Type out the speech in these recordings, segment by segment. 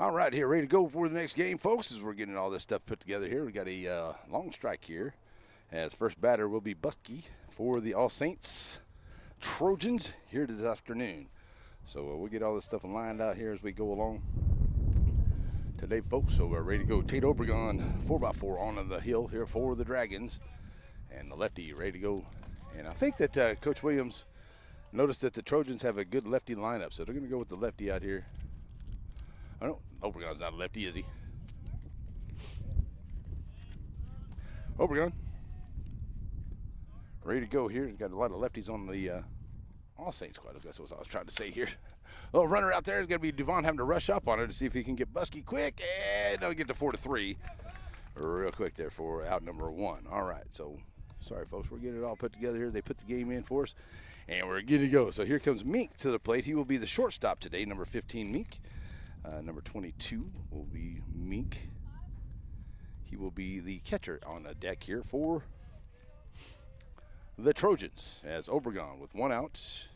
All right, here, ready to go for the next game, folks, as we're getting all this stuff put together here. We got a long strike here, as first batter will be Busky for the All Saints Trojans here this afternoon. So we'll get all this stuff lined out here as we go along today, folks. So we're ready to go. Tate Obregon, 4x4 on the hill here for the Dragons, and the lefty ready to go. And I think that Coach Williams noticed that the Trojans have a good lefty lineup, so they're going to go with the lefty out here. I don't. Obregon's not a lefty, is he? Obregon, ready to go here. He's got a lot of lefties on the All Saints squad. That's what I was trying to say here. Little runner out there is going to be Devon having to rush up on her to see if he can get Busky quick. And they'll get to 4-3 real quick there for out number 1. All right, so sorry, folks. We're getting it all put together here. They put the game in for us, and we're good to go. So here comes Meek to the plate. He will be the shortstop today, number 15, Meek. Number 22 will be Meek. He will be the catcher on the deck here for the Trojans, as Obregon with 1 out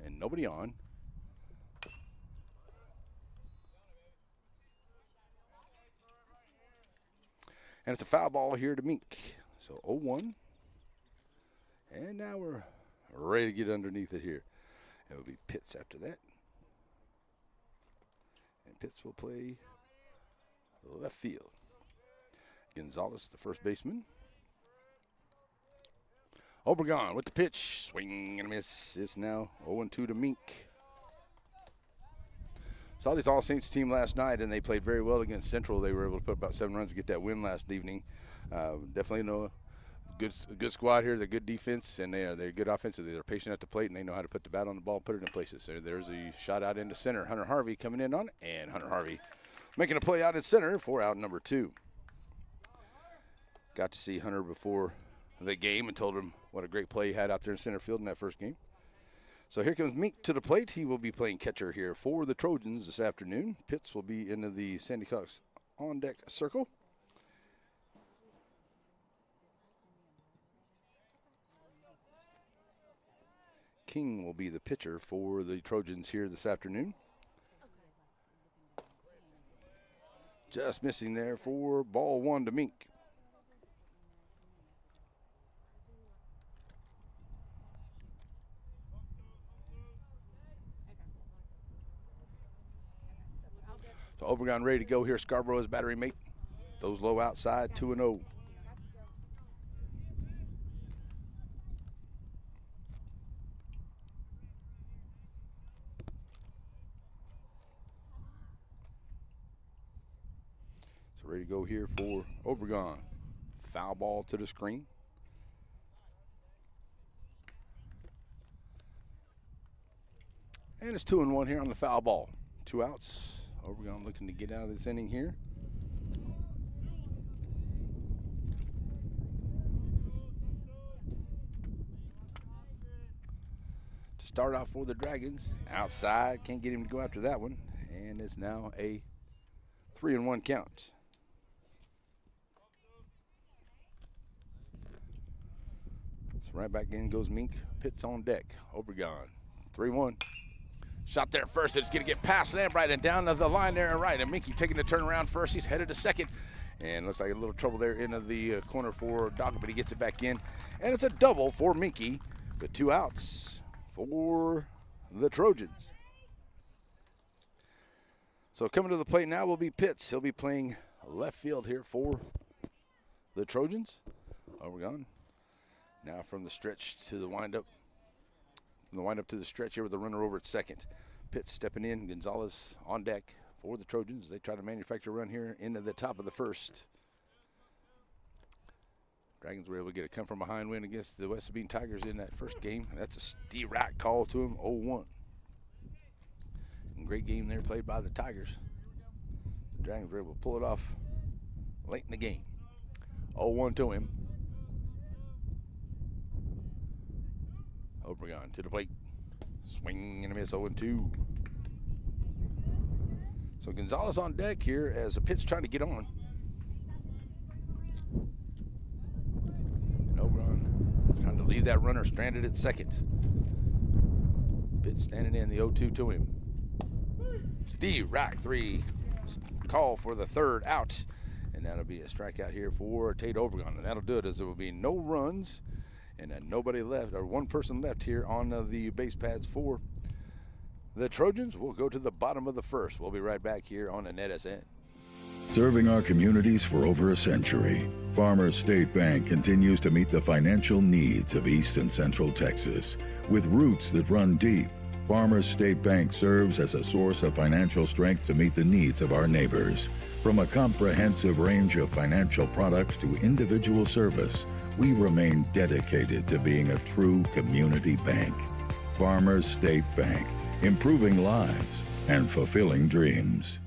and nobody on. And it's a foul ball here to Meek. So 0-1. And now we're ready to get underneath it here. It will be Pitts after that. And Pitts will play left field. Gonzalez, the first baseman. Obregon with the pitch. Swing and a miss. It's now 0-2 to Meek. Saw this All Saints team last night, and they played very well against Central. They were able to put about 7 runs to get that win last evening. Definitely know a good squad here. They're good defense, and they're good offensive. They're patient at the plate, and they know how to put the bat on the ball and put it in places. So there's a shot out into center. Hunter Harvey coming in on it, and Hunter Harvey making a play out in center for out number 2. Got to see Hunter before the game and told him what a great play he had out there in center field in that first game. So here comes Meek to the plate. He will be playing catcher here for the Trojans this afternoon. Pitts will be into the Sandy Cox on-deck circle. King will be the pitcher for the Trojans here this afternoon. Just missing there for ball 1 to Meek. So Obregon ready to go here. Scarborough is battery mate. Those low outside, 2-0. So ready to go here for Obregon. Foul ball to the screen. And it's 2-1 here on the foul ball. 2 outs. Obregon looking to get out of this inning here. To start off for the Dragons. Outside, can't get him to go after that one. And it's now a 3-1 count. So right back in goes Meek. Pitts on deck. Obregon, 3-1. Shot there first. It's going to get past Lambright and down to the line there and right. And Minky taking the turnaround first. He's headed to second. And looks like a little trouble there into the corner for Doggett, but he gets it back in. And it's a double for Minky with 2 outs for the Trojans. So coming to the plate now will be Pitts. He'll be playing left field here for the Trojans. Obregon now from the stretch to the windup. From the windup to the stretch here with the runner over at second. Pitts stepping in. Gonzalez on deck for the Trojans. They try to manufacture a run here into the top of the first. Dragons were able to get a come from behind win against the West Sabine Tigers in that first game. That's a Steve Wright call to him, 0-1. And great game there played by the Tigers. The Dragons were able to pull it off late in the game. 0-1 to him. Obregon to the plate. Swing and a miss, 0-2. So Gonzalez on deck here as a pitch trying to get on. And Obregon trying to leave that runner stranded at second. Pitch standing in, the 0-2 to him. Steve Rack, 3. call for the third out. And that'll be a strikeout here for Tate Obregon. And that'll do it, as there will be no runs and nobody left, or one person left here on the base pads for the Trojans. We'll go to the bottom of the first. We'll be right back here on the NETSN. Serving our communities for over a century, Farmers State Bank continues to meet the financial needs of East and Central Texas. With roots that run deep, Farmers State Bank serves as a source of financial strength to meet the needs of our neighbors. From a comprehensive range of financial products to individual service, we remain dedicated to being a true community bank. Farmers State Bank, improving lives and fulfilling dreams.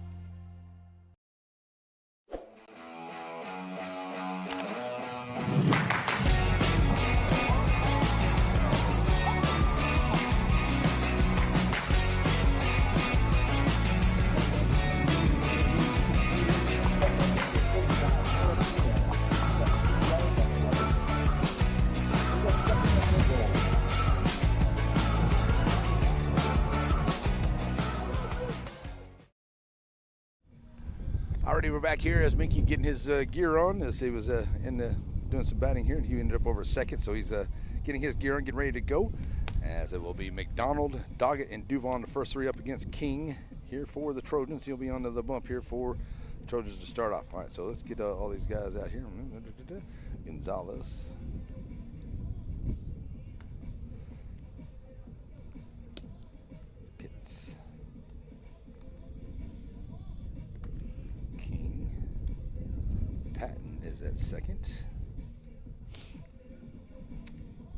Alrighty, we're back here as Minky getting his gear on, as he was doing some batting here, and he ended up over second, so he's getting his gear on, getting ready to go, as it will be McDonald, Doggett, and Duval, the first three up against King here for the Trojans. He'll be on the bump here for the Trojans to start off. All right, so let's get all these guys out here. Gonzalez. Pitts. King. Patton is at second.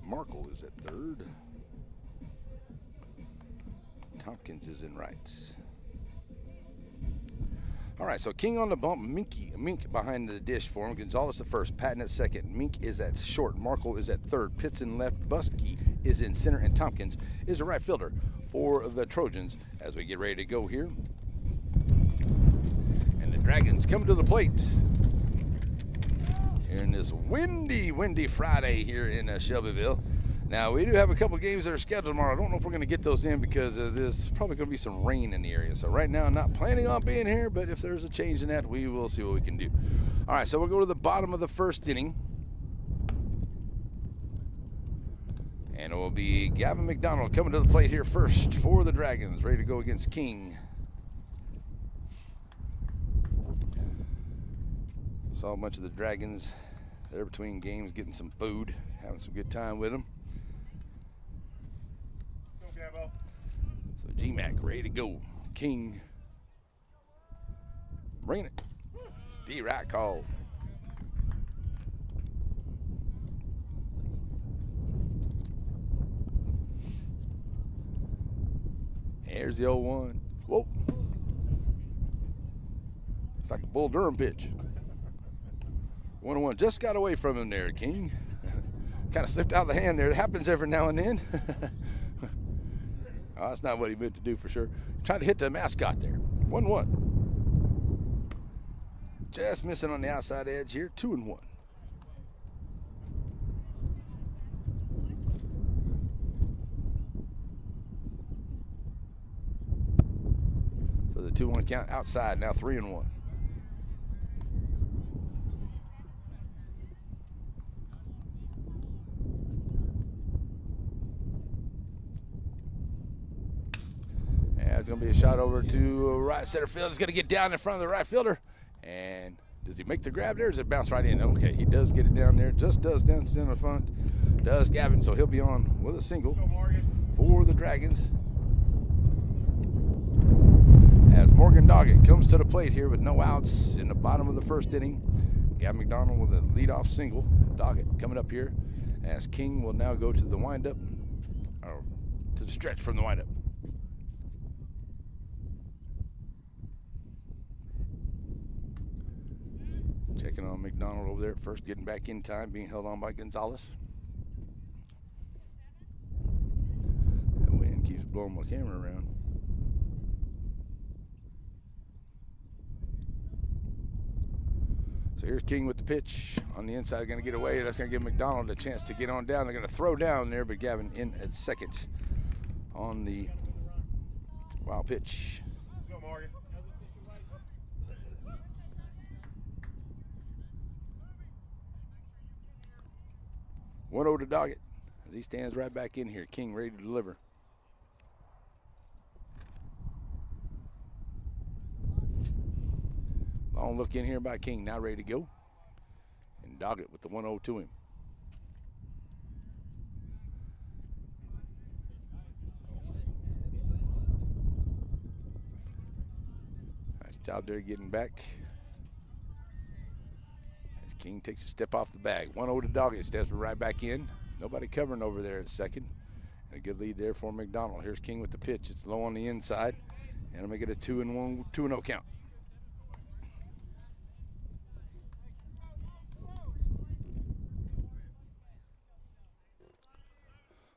Markle is at third. Tompkins is in right. All right, so King on the bump, Mink behind the dish for him. Gonzalez at first, Patton at second. Mink is at short, Markle is at third. Pitts in left, Buskey is in center, and Tompkins is a right fielder for the Trojans as we get ready to go here. And the Dragons come to the plate here in this windy Friday here in Shelbyville. Now, we do have a couple games that are scheduled tomorrow. I don't know if we're going to get those in because there's probably going to be some rain in the area. So right now, I'm not planning on being here, but if there's a change in that, we will see what we can do. All right, so we'll go to the bottom of the first inning. And it will be Gavin McDonald coming to the plate here first for the Dragons, ready to go against King. Saw a bunch of the Dragons there between games getting some food, having some good time with them. So G-Mac ready to go. King. Bring it. It's D-Right call. Here's the 0-1. Whoa. It's like a Bull Durham pitch. 1-1. Just got away from him there, King. Kind of slipped out of the hand there. It happens every now and then. Oh, that's not what he meant to do for sure. Tried to hit the mascot there. 1-1. Just missing on the outside edge here. 2-1. So the 2-1 count outside, now 3-1. It's going to be a shot over to right center field. It's going to get down in front of the right fielder. And does he make the grab there, or does it bounce right in? Okay, he does get it down there. Just does down center front. Does Gavin, so he'll be on with a single for the Dragons. As Morgan Doggett comes to the plate here with no outs in the bottom of the first inning. Gavin McDonald with a leadoff single. Doggett coming up here as King will now go to the windup, or to the stretch from the windup. Checking on McDonald over there at first, getting back in time, being held on by Gonzalez. That wind keeps blowing my camera around. So here's King with the pitch on the inside, going to get away. That's going to give McDonald a chance to get on down. They're going to throw down there, but Gavin in at second on the wild pitch. Let's go, Morgan. 1-0 to Doggett as he stands right back in here. King ready to deliver. Long look in here by King, now ready to go. And Doggett with the 1-0 to him. Nice job there getting back. As King takes a step off the bag. 1-0 to Doggett, steps right back in. Nobody covering over there at second. And a good lead there for McDonald. Here's King with the pitch. It's low on the inside. And it'll make it a 2-0 count.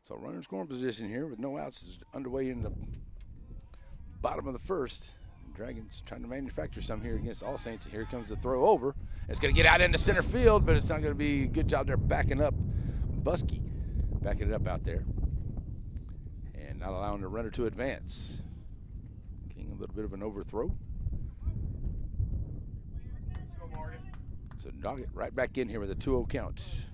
So runner scoring position here with no outs is underway in the bottom of the first. Dragons trying to manufacture some here against All Saints. Here comes the throw over. It's going to get out into center field, but it's not going to be a good job there backing up. Buskey backing it up out there. And not allowing the runner to advance. King a little bit of an overthrow. Let's go, Morgan. So Doggett right back in here with a 2-0 count.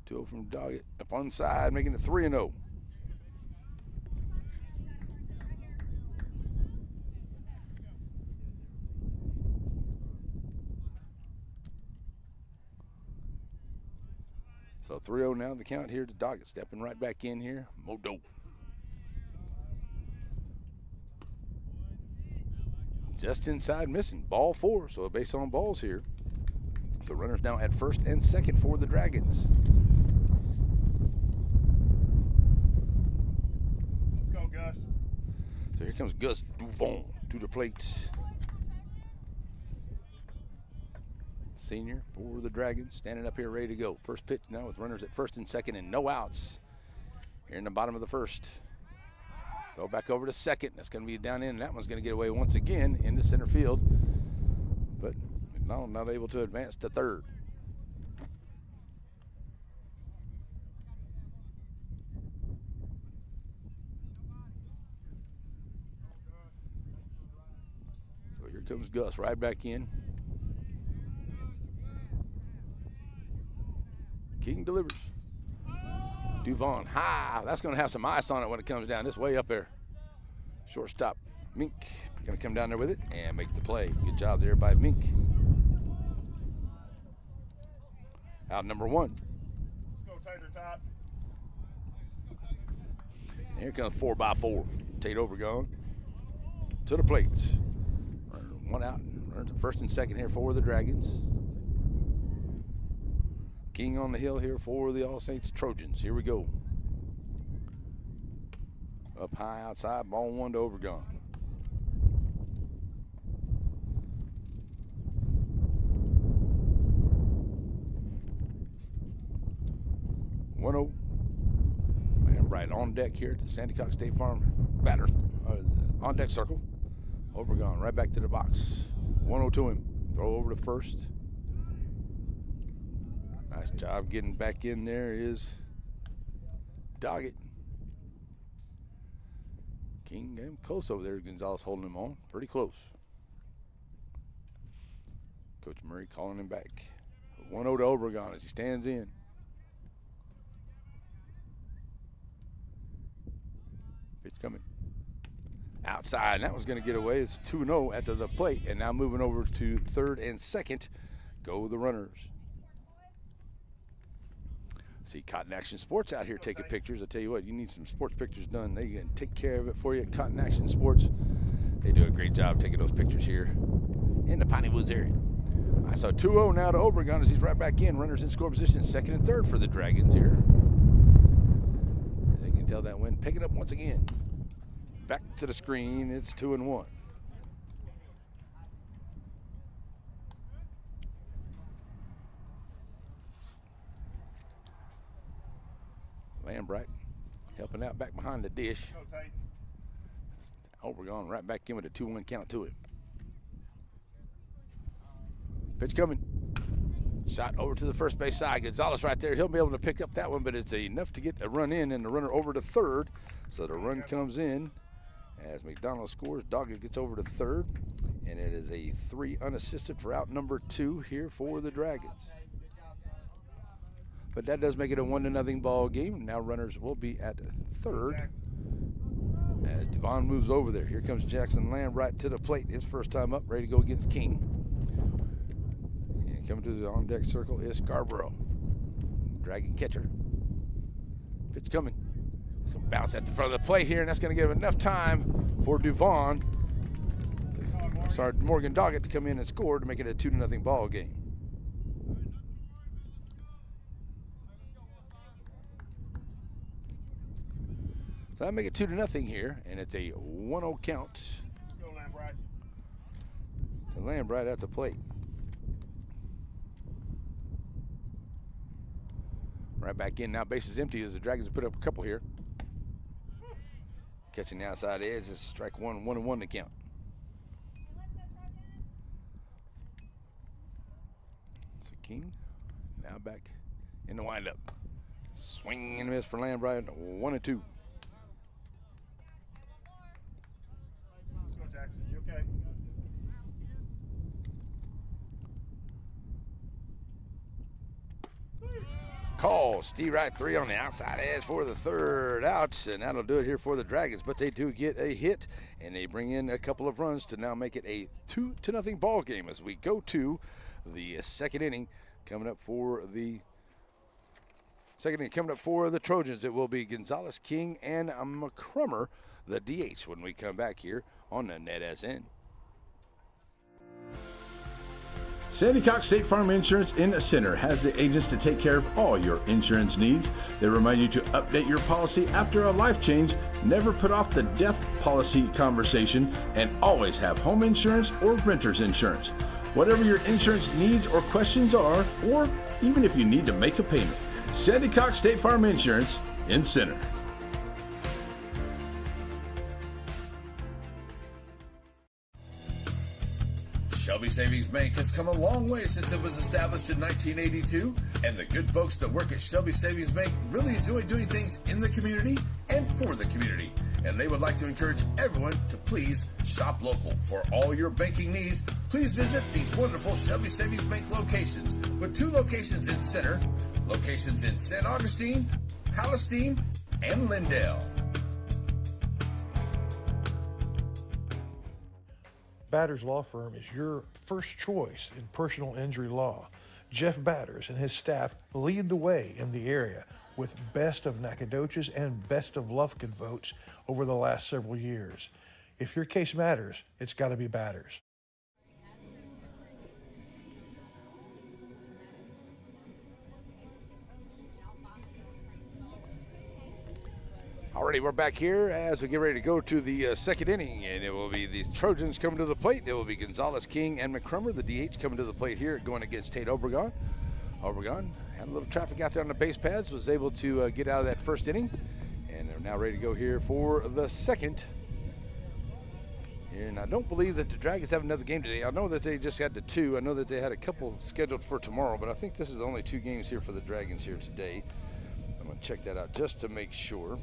2-0 from Doggett up on side, making it 3-0. So 3-0 now the count here to Doggett. Stepping right back in here. Modo. Just inside missing. Ball 4, so a base on balls here. So runners now at first and second for the Dragons. Let's go, Gus. So here comes Gus Duvon to the plate. Senior for the Dragons, standing up here ready to go. First pitch now with runners at first and second and no outs here in the bottom of the first. Throw back over to second. That's going to be down in. That one's going to get away once again into center field. But McDonald not able to advance to third. So here comes Gus right back in. King delivers. Duvon high. That's going to have some ice on it when it comes down. This way up there. Shortstop Mink going to come down there with it and make the play. Good job there by Mink. Out number 1. Let's go, Tater Tot. And here comes 4x4. Tate Overgone to the plate. One out. Runners at first and second here for the Dragons. King on the hill here for the All Saints Trojans. Here we go. Up high outside, ball 1 to Overgone. And right on deck here at the Sandy Cox State Farm batters on deck circle. Overgone right back to the box. 1-0 to him. Throw over to first. Nice job getting back in there is Doggett. King getting close over there. Gonzalez holding him on. Pretty close. Coach Murray calling him back. 1-0 to Overgone as he stands in. Pitch coming. Outside. And that was going to get away. It's 2-0 at the plate. And now moving over to third and second. Go the runners. See Cotton Action Sports out here taking pictures. I tell you what, you need some sports pictures done. They can take care of it for you at Cotton Action Sports. They do a great job taking those pictures here in the Piney Woods area. All right, so 2-0 now to Overgone as he's right back in. Runners in score position, second and third for the Dragons here. They can tell that wind picking up once again. Back to the screen, it's 2-1. Lambright helping out back behind the dish. Overgone right back in with a 2-1 count to him. Pitch coming. Shot over to the first base side. Gonzalez right there. He'll be able to pick up that one, but it's enough to get a run in and the runner over to third. So the run comes in, As McDonald scores, Doggett gets over to third, and it is a 3 unassisted for out number 2 here for the Dragons. But that does make it a 1-0 ball game. Now runners will be at third. As Devon moves over there. Here comes Jackson Lamb right to the plate. His first time up, ready to go against King. And coming to the on-deck circle is Scarborough. Dragon catcher. Pitch coming. It's going to bounce at the front of the plate here, and that's going to give enough time for Morgan Doggett to come in and score to make it a 2-0 ball game. So that make it 2-0 here, and it's a 1-0 count. Let's go, Lambright. To Lambright at the plate. Right back in now, bases empty as the Dragons put up a couple here. Catching the outside edge, it's strike 1, 1-1 to count. So King now back in the windup. Swing and miss for Lambright, 1-2. Let's go, Jackson. You okay? Call, Steve Wright 3 on the outside edge for the third out, and that'll do it here for the Dragons. But they do get a hit, and they bring in a couple of runs to now make it a 2-0 ball game as we go to the second inning. Coming up for the Trojans, it will be Gonzalez, King, and McCrummer, the DH, when we come back here on the NETSN. Sandy Cox State Farm Insurance in Center has the agents to take care of all your insurance needs. They remind you to update your policy after a life change, never put off the death policy conversation, and always have home insurance or renter's insurance. Whatever your insurance needs or questions are, or even if you need to make a payment, Sandy Cox State Farm Insurance in Center. Shelby Savings Bank has come a long way since it was established in 1982, and the good folks that work at Shelby Savings Bank really enjoy doing things in the community and for the community. And they would like to encourage everyone to please shop local. For all your banking needs, please visit these wonderful Shelby Savings Bank locations, with 2 locations in Center, locations in St. Augustine, Palestine, and Lindale. Batters Law Firm is your first choice in personal injury law. Jeff Batters and his staff lead the way in the area with best of Nacogdoches and best of Lufkin votes over the last several years. If your case matters, it's got to be Batters. Alrighty, we're back here as we get ready to go to the second inning, and it will be the Trojans coming to the plate. It will be Gonzalez, King, and McCrummer, the DH, coming to the plate here, going against Tate Obregon. Obregon had a little traffic out there on the base pads, was able to get out of that first inning, and they're now ready to go here for the second. And I don't believe that the Dragons have another game today. I know that they just had the 2. I know that they had a couple scheduled for tomorrow, but I think this is the only 2 games here for the Dragons here today. I'm going to check that out just to make sure.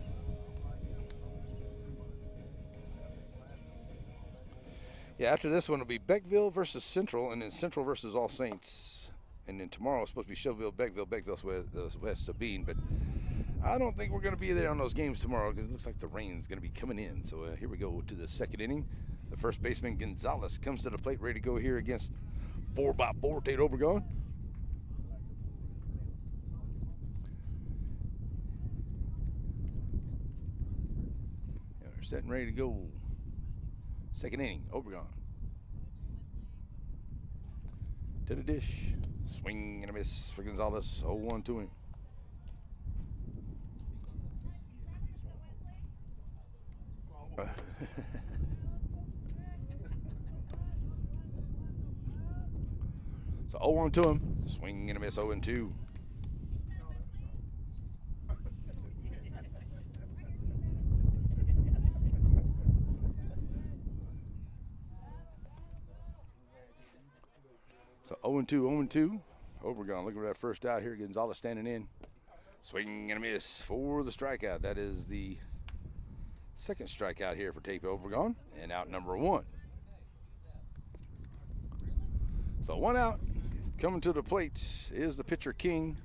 Yeah, after this one, it'll be Beckville versus Central, and then Central versus All Saints. And then tomorrow it's supposed to be Shelbyville, Beckville's west of Bean. But I don't think we're going to be there on those games tomorrow because it looks like the rain's going to be coming in. So here we go to the second inning. The first baseman, Gonzalez, comes to the plate, ready to go here against 4x4 Tate Obregon. And we're setting ready to go. Second inning, Obregon. To the dish. Swing and a miss for Gonzalez. 0-1 to him. So 0-1 to him. Swing and a miss, 0-2. So 0-2. Obregon looking for that first out here. Gonzalez standing in. Swing and a miss for the strikeout. That is the Second strikeout here for Tate Obregon, and out number 1. So 1 out. Coming to the plate is the pitcher King.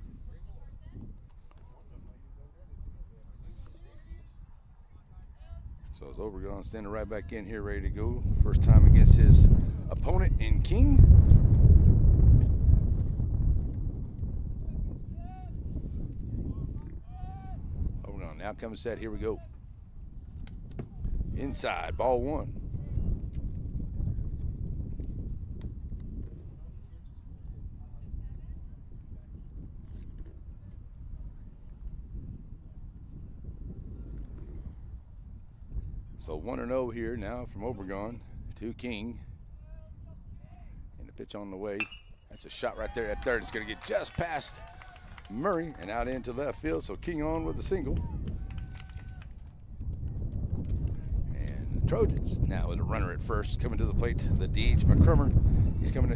So as Obregon standing right back in here, ready to go. First time against his opponent in King. Obregon now comes set. Here we go. Inside, ball 1. So 1-0 here now from Obregon to King. And the pitch on the way. That's a shot right there at third. It's going to get just past Murray and out into left field. So King on with a single. And the Trojans now with a runner at first. Coming to the plate, the DH McCrummer.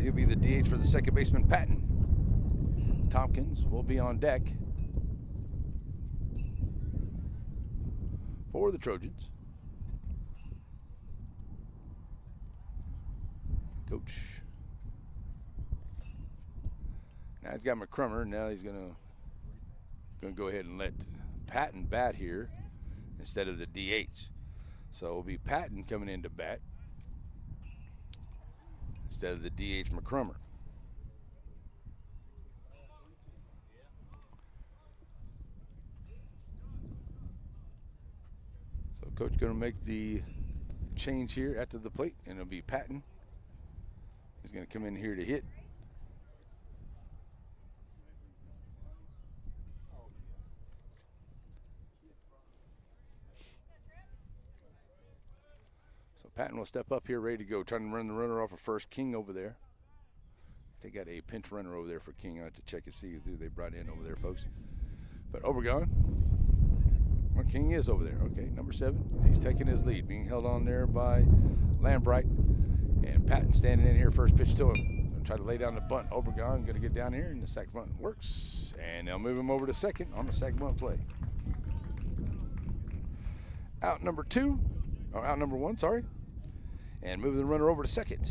He'll be the DH for the second baseman Patton. Tompkins will be on deck for the Trojans. Coach. Now he's got McCrummer. Now he's gonna go ahead and let Patton bat here instead of the DH. So it'll be Patton coming in to bat instead of the DH McCrummer. So coach gonna make the change here at the plate, and it'll be Patton. He's going to come in here to hit. So Patton will step up here ready to go, trying to run the runner off of first. King over there. They got a pinch runner over there for King. I have to check and see who they brought in over there, folks. But Obregon, well, King is over there. Okay, number 7. He's taking his lead, being held on there by Lambright. And Patton standing in here, first pitch to him. Gonna try to lay down the bunt. Obregon gonna get down here, and the second bunt works. And they'll move him over to second on the second bunt play. Out number 1, sorry. And move the runner over to second.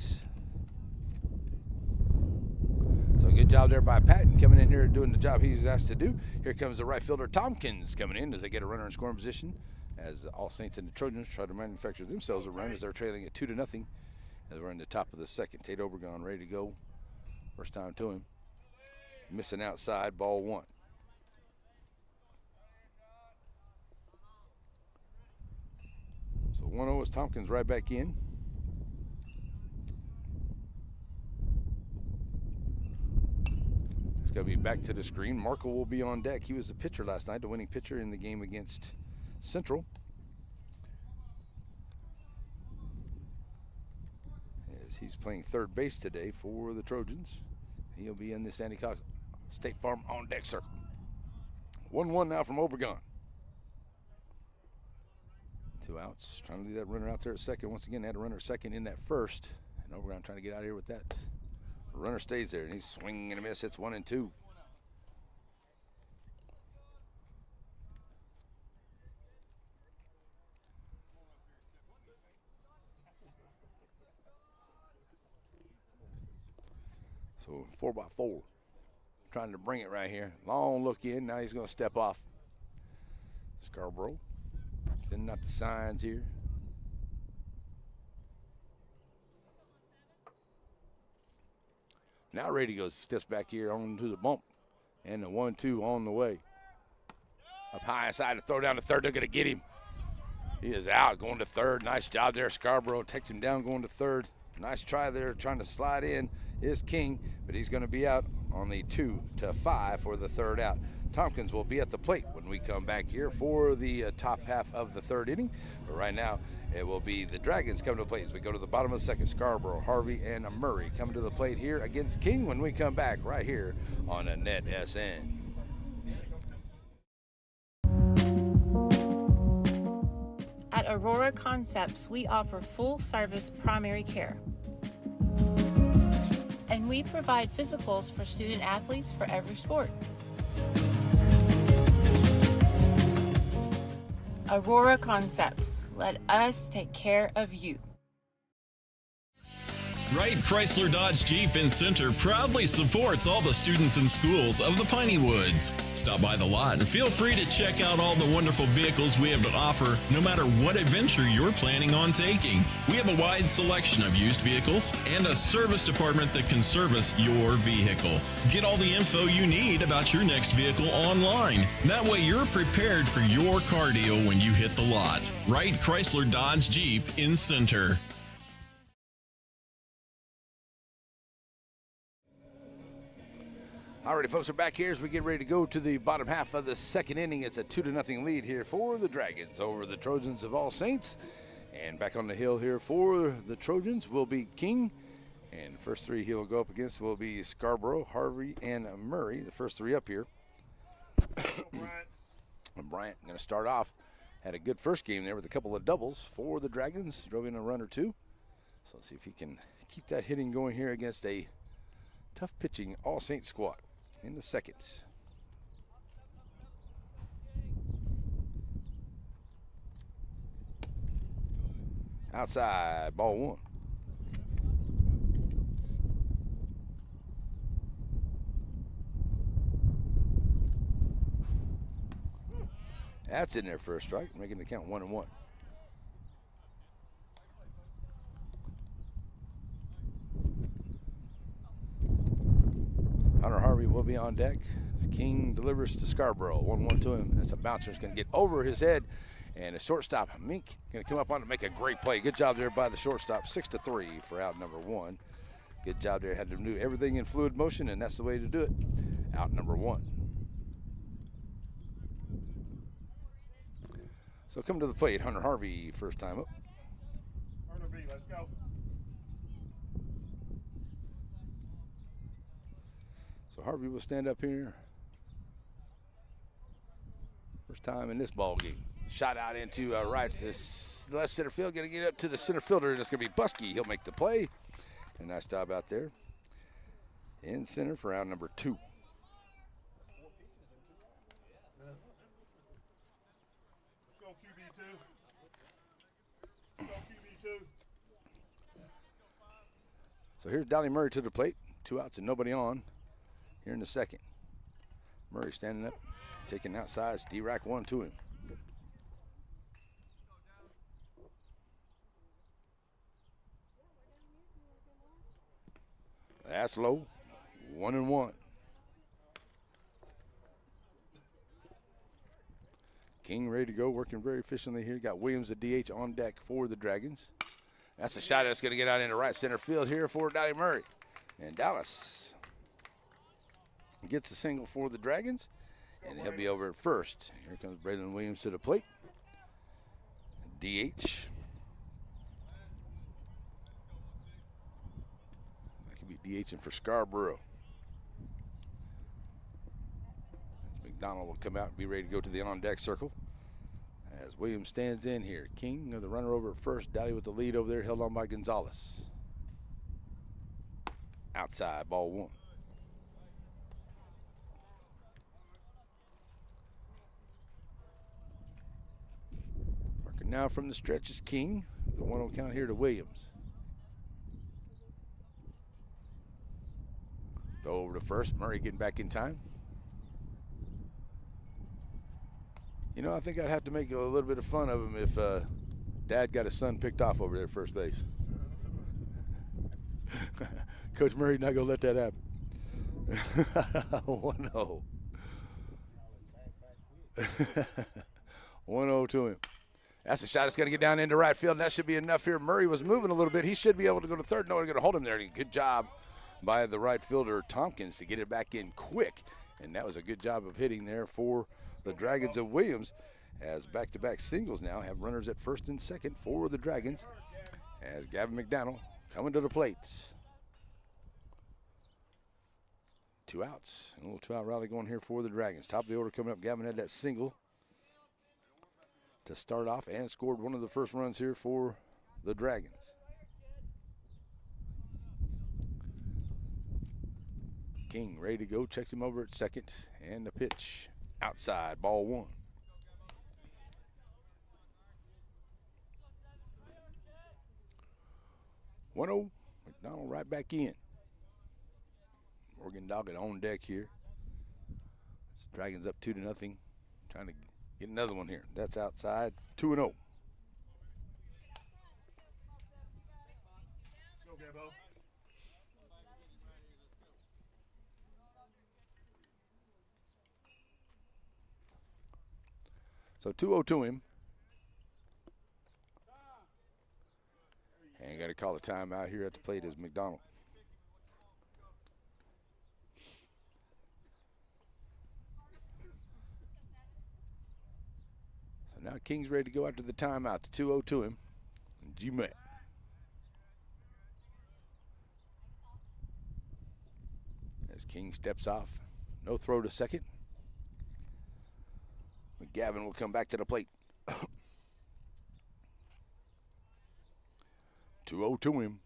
So good job there by Patton coming in here doing the job he's asked to do. Here comes the right fielder Tompkins coming in as they get a runner in scoring position. As All Saints and the Trojans try to manufacture themselves a run as they're trailing at 2-0. As we're in the top of the second. Tate Obregon ready to go. First time to him. Missing outside, ball 1. So 1-0 is Tompkins right back in. It's going to be back to the screen. Markle will be on deck. He was the pitcher last night, the winning pitcher in the game against Central. He's playing third base today for the Trojans. He'll be in this Andy Cox State Farm on deck circle. 1-1 now from Obregon. 2 outs. Trying to leave that runner out there at second. Once again, they had a runner at second in that first. And Obregon trying to get out of here with that. The runner stays there, and he's swinging and a miss. It's 1-2. So 4x4, trying to bring it right here. Long look in, now he's going to step off. Scarborough, sending out the signs here. Now ready goes, steps back here onto the bump. And the 1-2 on the way. Up high inside to throw down to third, they're going to get him. He is out, going to third. Nice job there, Scarborough takes him down, going to third. Nice try there, trying to slide in is King, but he's going to be out on the 2-5 for the third out. Tompkins will be at the plate when we come back here for the top half of the third inning. But right now, it will be the Dragons coming to the plate as we go to the bottom of the second. Scarborough, Harvey, and Murray coming to the plate here against King when we come back right here on the NETSN. At Aurora Concepts, we offer full-service primary care. And we provide physicals for student athletes for every sport. Aurora Concepts, Let us take care of you. Wright Chrysler Dodge Jeep in Center proudly supports all the students and schools of the Piney Woods. Stop by the lot and feel free to check out all the wonderful vehicles we have to offer, no matter what adventure you're planning on taking. We have a wide selection of used vehicles and a service department that can service your vehicle. Get all the info you need about your next vehicle online. That way you're prepared for your cardio when you hit the lot. Wright Chrysler Dodge Jeep in Center. Alrighty, folks, we're back here as we get ready to go to the bottom half of the second inning. It's a 2-0 lead here for the Dragons over the Trojans of All Saints. And back on the hill here for the Trojans will be King. And the first three he'll go up against will be Scarborough, Harvey, and Murray. The first three up here. And Bryant going to start off. Had a good first game there with a couple of doubles for the Dragons. Drove in a run or two. So let's see if he can keep that hitting going here against a tough pitching All Saints squad. In the second. Outside, ball one. That's in there for a strike, making the count 1-1. Hunter Harvey will be on deck. King delivers to Scarborough. 1-1 to him. That's a bouncer. It's going to get over his head. And a shortstop, Mink, going to come up on to make a great play. Good job there by the shortstop. 6-3 for out number one. Good job there. Had to do everything in fluid motion, and that's the way to do it. Out number one. So come to the plate. Hunter Harvey, first time up. Hunter B, let's go. So Harvey will stand up here. First time in this ball game. Shot out into right to left center field. Going to get up to the center fielder. And it's going to be Buskey. He'll make the play. A nice job out there. In center for out number two. Let's go QB2. Let's go QB2. So here's Donnie Murray to the plate. 2 outs and nobody on. Here in the second. Murray standing up, taking outside. It's D-Rack 1 to him. That's low. 1-1. King ready to go, working very efficiently here. Got Williams, the DH, on deck for the Dragons. That's a shot that's going to get out into right center field here for Donnie Murray. And Dallas gets a single for the Dragons, and he'll be over at first. Here comes Braylon Williams to the plate. DH. That could be DHing for Scarborough. McDonald will come out and be ready to go to the on-deck circle. As Williams stands in here. King, the runner over at first. Dowdy with the lead over there, held on by Gonzalez. Outside, ball one. Now from the stretch is King. The 1-0 count here to Williams. Throw over to first. Murray getting back in time. You know, I think I'd have to make a little bit of fun of him if Dad got his son picked off over there at first base. Coach Murray not going to let that happen. 1-0. 1-0 to him. That's a shot that's going to get down into right field, and that should be enough here. Murray was moving a little bit. He should be able to go to third. No one's going to hold him there. Good job by the right fielder, Tompkins, to get it back in quick. And that was a good job of hitting there for the Dragons of Williams, as back-to-back singles now have runners at first and second for the Dragons, as Gavin McDonald coming to the plate. 2 outs. A little 2-out rally going here for the Dragons. Top of the order coming up. Gavin had that single to start off and scored one of the first runs here for the Dragons. King ready to go, checks him over at second, and the pitch outside, ball one. 1-0. McDonald right back in. Morgan Doggett on deck here. Dragons up 2-0. Trying to get another one here. That's outside. 2-0. Let's go, Gabbo. So 2-0 to him. And got to call a timeout here at the plate as McDonald. So now King's ready to go after the timeout. The 2-0 to him. G-Met. As King steps off. No throw to second. McGavin will come back to the plate. 2-0 to him.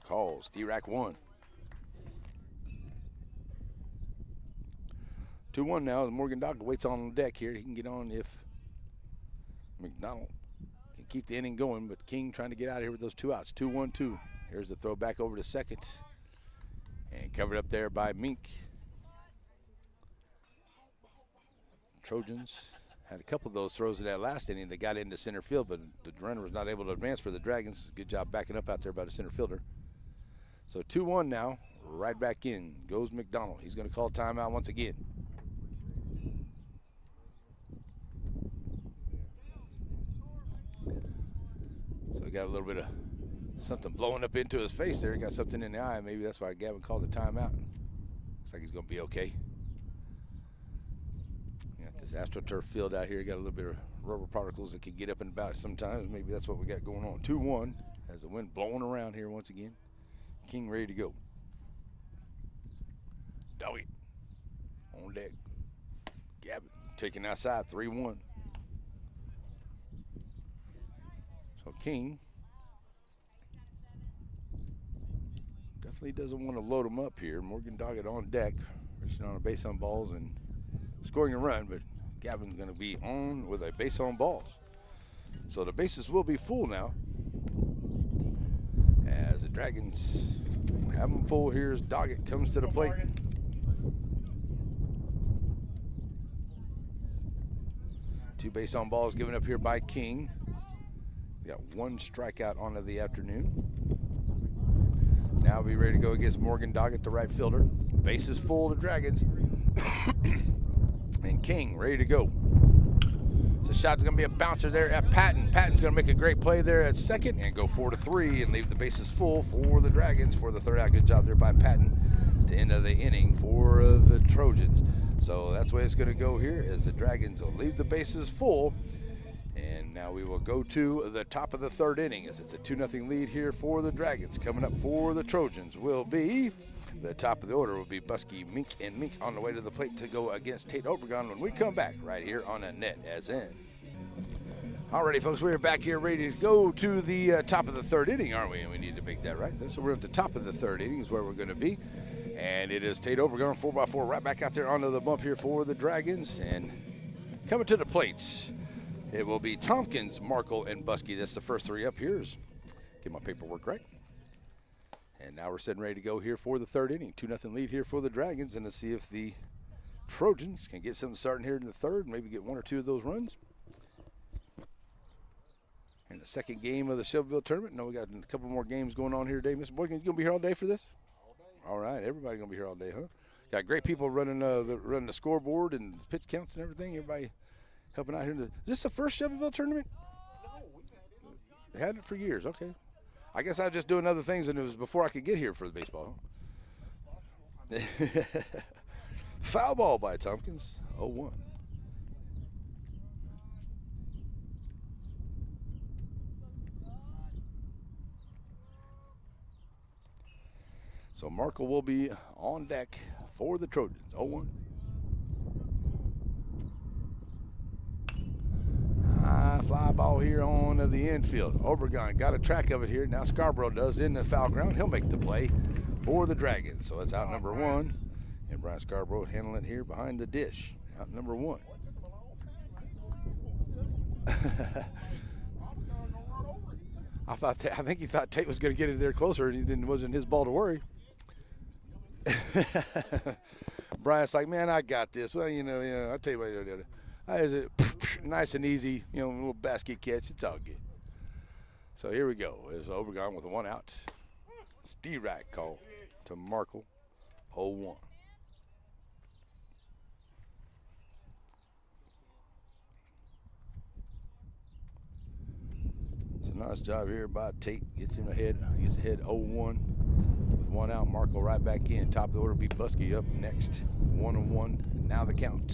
Calls. D-Rack 1. 2-1 now. Morgan Doggett waits on the deck here. He can get on if McDonald can keep the inning going, but King trying to get out of here with those 2 outs. 2-1-2. Here's the throw back over to second. And covered up there by Mink. Trojans had a couple of those throws in that last inning that got into center field, but the runner was not able to advance for the Dragons. Good job backing up out there by the center fielder. So 2-1 now. Right back in goes McDonald. He's going to call timeout once again. So he got a little bit of something blowing up into his face there. He got something in the eye. Maybe that's why Gavin called the timeout. Looks like he's going to be okay. Got this AstroTurf field out here. Got a little bit of rubber particles that can get up and about sometimes. Maybe that's what we got going on. 2-1 as the wind blowing around here once again. King ready to go. Doggett on deck. Gavin taking outside. 3-1. So King definitely doesn't want to load him up here. Morgan Doggett on deck, reaching on a base on balls and scoring a run, but Gavin's going to be on with a base on balls. So the bases will be full now as the Dragons have them full here as Doggett comes to the plate. Two base on balls given up here by King. We got one strikeout on of the afternoon. Now we'll be ready to go against Morgan Doggett, the right fielder. Base is full to Dragons. And King ready to go. It's a shot that's going to be a bouncer there at Patton. Patton's going to make a great play there at second and go 4-3 and leave the bases full for the Dragons for the third out. Good job there by Patton to end of the inning for the Trojans. So that's the way it's going to go here as the Dragons will leave the bases full. And now we will go to the top of the third inning as it's a 2-0 lead here for the Dragons. Coming up for the Trojans will be, the top of the order will be Buskey, Mink, and Mink on the way to the plate to go against Tate Obregon when we come back right here on a NETSN. Alrighty, folks, we're back here ready to go to the top of the third inning, aren't we? And we need to make that right. So we're at the top of the third inning is where we're going to be. And it is Tate Obregon 4x4 right back out there onto the bump here for the Dragons. And coming to the plates, it will be Tompkins, Markle, and Buskey. That's the first three up here. Get my paperwork right. And now we're sitting ready to go here for the third inning. 2-0 lead here for the Dragons. And to see if the Trojans can get something starting here in the third. Maybe get one or two of those runs. In the second game of the Shelbyville tournament. No, we got a couple more games going on here today. Mr. Boykin, you going to be here all day for this? All day. All right. Everybody going to be here all day, huh? Got great people running the scoreboard and pitch counts and everything. Everybody helping out here. Is this the first Shelbyville tournament? No, we've had it for years. Had it for years. Okay. I guess I was just doing other things, and it was before I could get here for the baseball. Foul ball by Tompkins. 0-1. So Markle will be on deck for the Trojans. 0-1. High fly ball here on the infield. Obregon got a track of it here. Now Scarborough does in the foul ground. He'll make the play for the Dragons. So it's out number one. And Brian Scarborough handling it here behind the dish. Out number one. I think he thought Tate was going to get it there closer, and it wasn't his ball to worry. Bryant's like, man, I got this. Well, I'll tell you what. Is it nice and easy, a little basket catch. It's all good. So here we go. It's Obregon with a 1 out. It's D-Rack call to Markle, 0-1. So nice job here by Tate. Gets him ahead. He gets ahead 0-1 with 1 out. Markle right back in. Top of the order, be Buskey up next. 1-1. Now the count.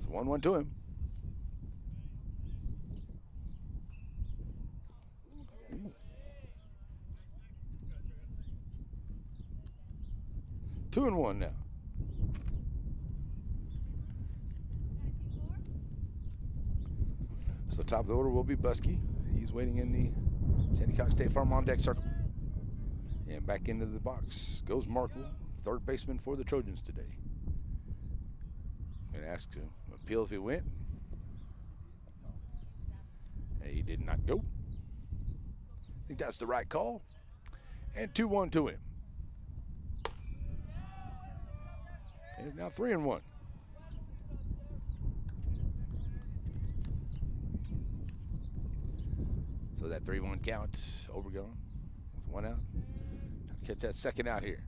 So 1-1 to him. Ooh. 2-1 now. So top of the order will be Buskey. He's waiting in the Sandy Cox State Farm on deck circle. And back into the box goes Markle, third baseman for the Trojans today. Gonna ask him appeal if he went. And he did not go. I think that's the right call. And 2-1 to him. And it's now 3-1. So that 3-1 count, Obregon with 1 out. Catch that second out here.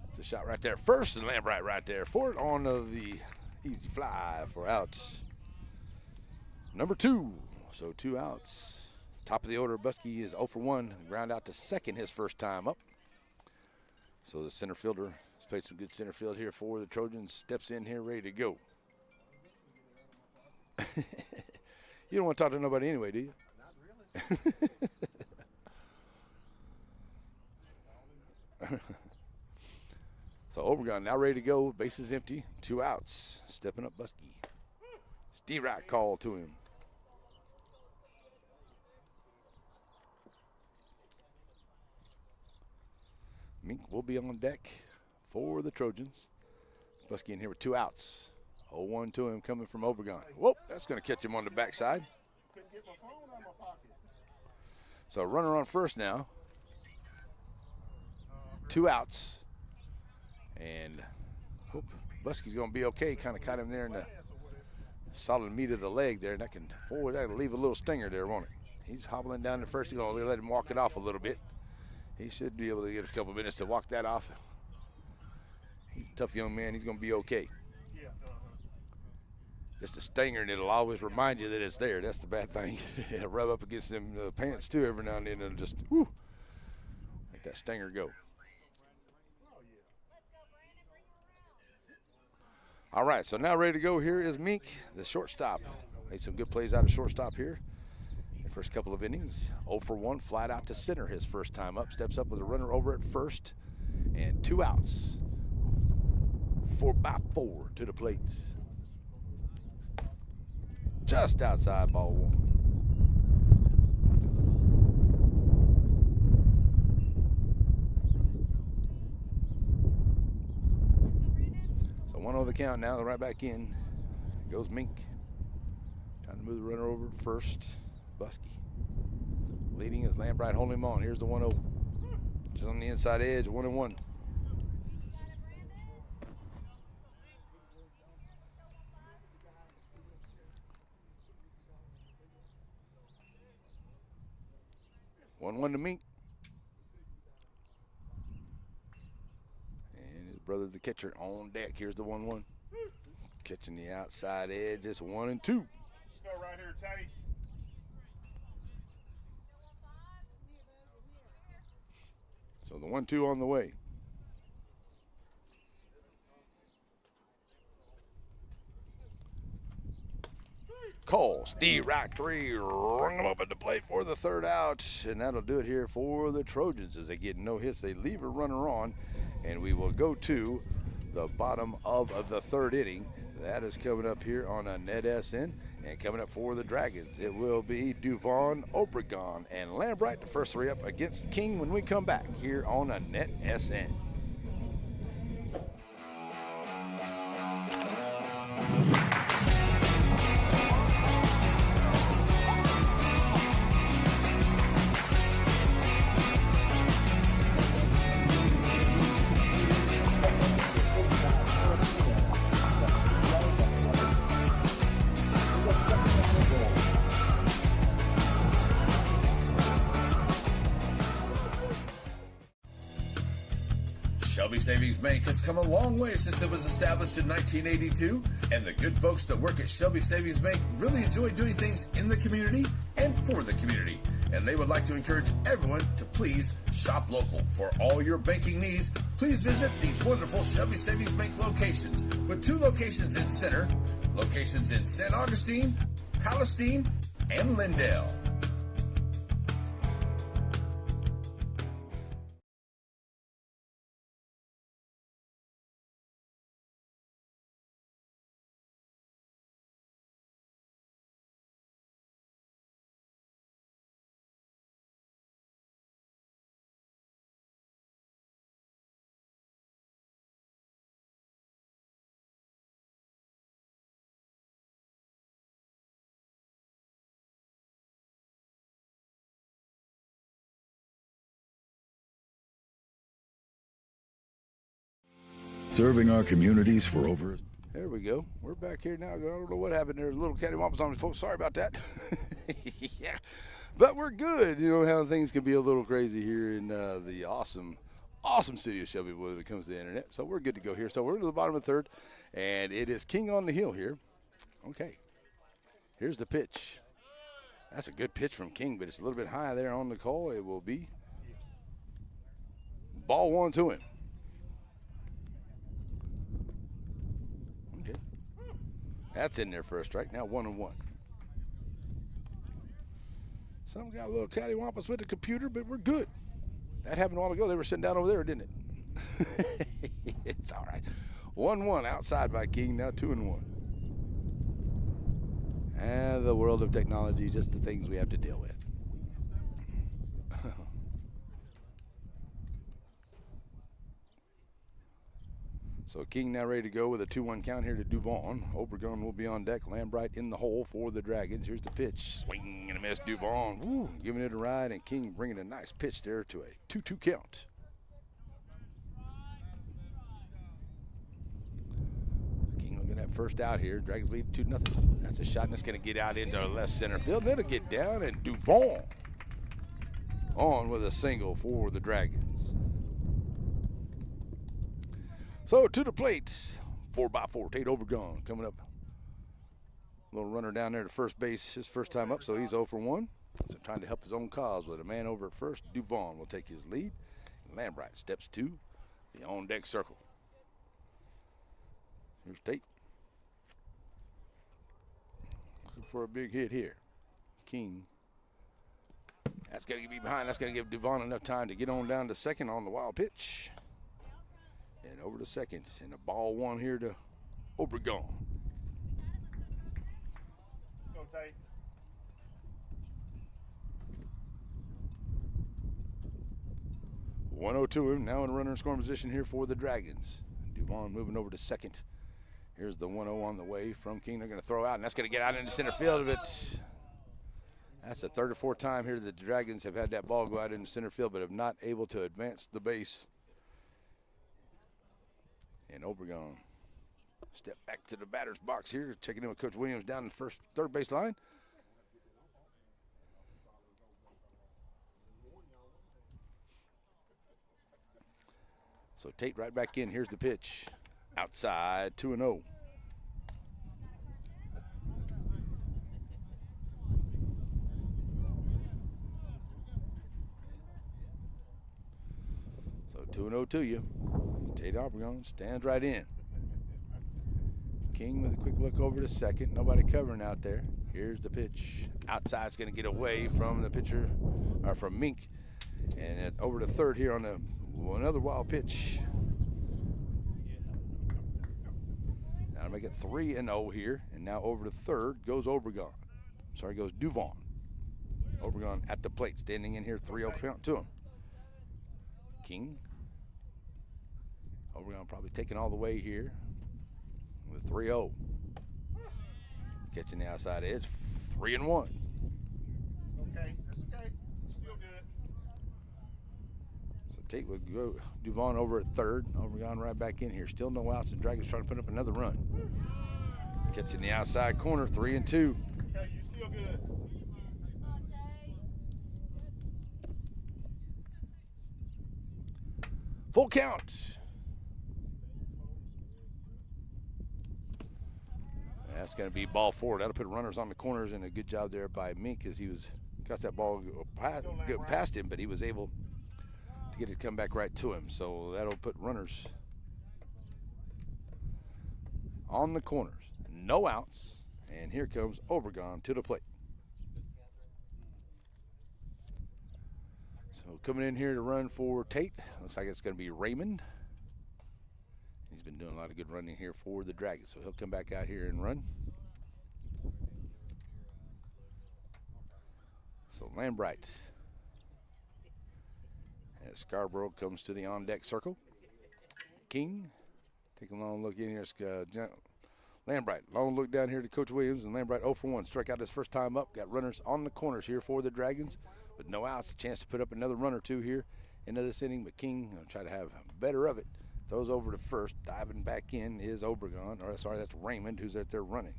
It's a shot right there. First, and Lambright right there for it on the easy fly for outs. Number 2, so 2 outs. Top of the order, Buskey is 0 for 1. Ground out to second his first time up. So the center fielder has played some good center field here for the Trojans. Steps in here ready to go. You don't want to talk to nobody anyway, do you? Not really. So Obregon now ready to go. Bases empty. 2 outs. Stepping up Buskey. Steve Rack call to him. Mink will be on deck for the Trojans. Buskey in here with 2 outs. 0-1 to him coming from Obregon. Whoop, that's going to catch him on the backside. Couldn't get my phone out of my pocket. So runner on first now. 2 outs. And hope Buskey's going to be okay. Kind of caught him there in the solid meat of the leg there. And that'll leave a little stinger there, won't it? He's hobbling down to first. He's going to let him walk it off a little bit. He should be able to get a couple minutes to walk that off. He's a tough young man. He's going to be okay. Yeah. Just a stinger, and it'll always remind you that it's there. That's the bad thing. Rub up against them pants, too, every now and then, and just, whoo, let that stinger go. All right, so now ready to go here is Mink, the shortstop. Made some good plays out of shortstop here. The first couple of innings, 0 for 1, flat out to center his first time up. Steps up with a runner over at first, and 2 outs. 4x4 to the plate. Just outside ball 1. So 1-0 the count now, right back in. Goes Mink. Trying to move the runner over first. Buskey. Leading is Lambright holding him on. Here's the 1-0. Just on the inside edge, 1-1. One to Mink. And his brother, the catcher, on deck. Here's the 1-1. Catching the outside edge. It's 1-2. Let's go right here, Tate. So the 1-2 on the way. Cole, Steve Rack 3, rung him up at the plate for the 3rd out, and that'll do it here for the Trojans as they get no hits. They leave a runner on, and we will go to the bottom of the 3rd inning. That is coming up here on a NETSN, and coming up for the Dragons, it will be Duvon, Obregon, and Lambright, the first 3 up against King when we come back here on a NETSN. Shelby Savings Bank has come a long way since it was established in 1982, and the good folks that work at Shelby Savings Bank really enjoy doing things in the community and for the community. And they would like to encourage everyone to please shop local. For all your banking needs, please visit these wonderful Shelby Savings Bank locations, with 2 locations in Center, locations in St. Augustine, Palestine, and Lindale. Serving our communities for over. There we go. We're back here now. I don't know what happened there. A little cattywampus on me, folks. Sorry about that. Yeah. But we're good. You know how things can be a little crazy here in the awesome city of Shelbyville when it comes to the internet. So we're good to go here. So we're to the bottom of the third, and it is King on the hill here. Okay. Here's the pitch. That's a good pitch from King, but it's a little bit high there on the call. It will be ball 1 to him. Okay. That's in there for a strike. Now 1-1. Some got a little cattywampus with the computer, but we're good. That happened a while ago. They were sitting down over there, didn't it? It's all right. 1-1 outside by King. Now 2-1. And the world of technology, just the things we have to deal with. So King now ready to go with a 2-1 count here to Duvon. Obregon will be on deck. Lambright in the hole for the Dragons. Here's the pitch. Swing and a miss. Duvon giving it a ride, and King bringing a nice pitch there to a 2-2 count. King looking at first out here. Dragons lead 2-0. That's a shot, and it's going to get out into the left center field. Then it'll get down, and Duvon on with a single for the Dragons. So to the plate, 4x4, Tate Obregon coming up. Little runner down there to first base, his first time up, so he's 0 for 1. So trying to help his own cause with a man over at first. Duvon will take his lead. Lambright steps to the on-deck circle. Here's Tate. Looking for a big hit here. King. That's going to be behind. That's going to give Duvon enough time to get on down to second on the wild pitch. And over to second, and a ball 1 here to Obregon. Let's go, Tate. .102 to him, now in runner in scoring position here for the Dragons. Duvon moving over to second. Here's the 1-0 on the way from King. They're going to throw out, and that's going to get out into center field. But that's the 3rd or 4th time here the Dragons have had that ball go out into center field, but have not able to advance the base. And Obregon step back to the batter's box here, checking in with Coach Williams down the third base line. So Tate right back in. Here's the pitch. Outside, 2-0. So 2-0 to you. Tate Obregon stands right in. King with a quick look over to second. Nobody covering out there. Here's the pitch. Outside's going to get away from the pitcher, or from Mink. And over to third here on another wild pitch. Now to make it 3-0 here. And now over to third goes Obregon. Sorry, goes Duvon. Obregon at the plate, standing in here, 3-0 count to him. King. Obregon probably taking all the way here with 3-0. Catching the outside edge, 3-1. Okay, that's okay. Still good. So Tate would go Duvon over at third. Obregon right back in here. Still no outs. The Dragons trying to put up another run. Catching the outside corner, 3-2. Okay, you still good. Full count. that's going to be ball forward. That'll put runners on the corners, and a good job there by Mink as he got that ball getting past him, but he was able to get it to come back right to him. So that'll put runners on the corners. No outs, and here comes Obregon to the plate. So coming in here to run for Tate, looks like it's going to be Raymond. He's been doing a lot of good running here for the Dragons, so he'll come back out here and run. So Lambright as Scarborough comes to the on-deck circle. King, take a long look in here. Lambright, long look down here to Coach Williams, and Lambright 0 for 1. Struck out his first time up. Got runners on the corners here for the Dragons, but no outs. A chance to put up another run or two here into this inning, but King going to try to have better of it. Throws over to first. Diving back in is Obregon. Or sorry, that's Raymond who's out there running.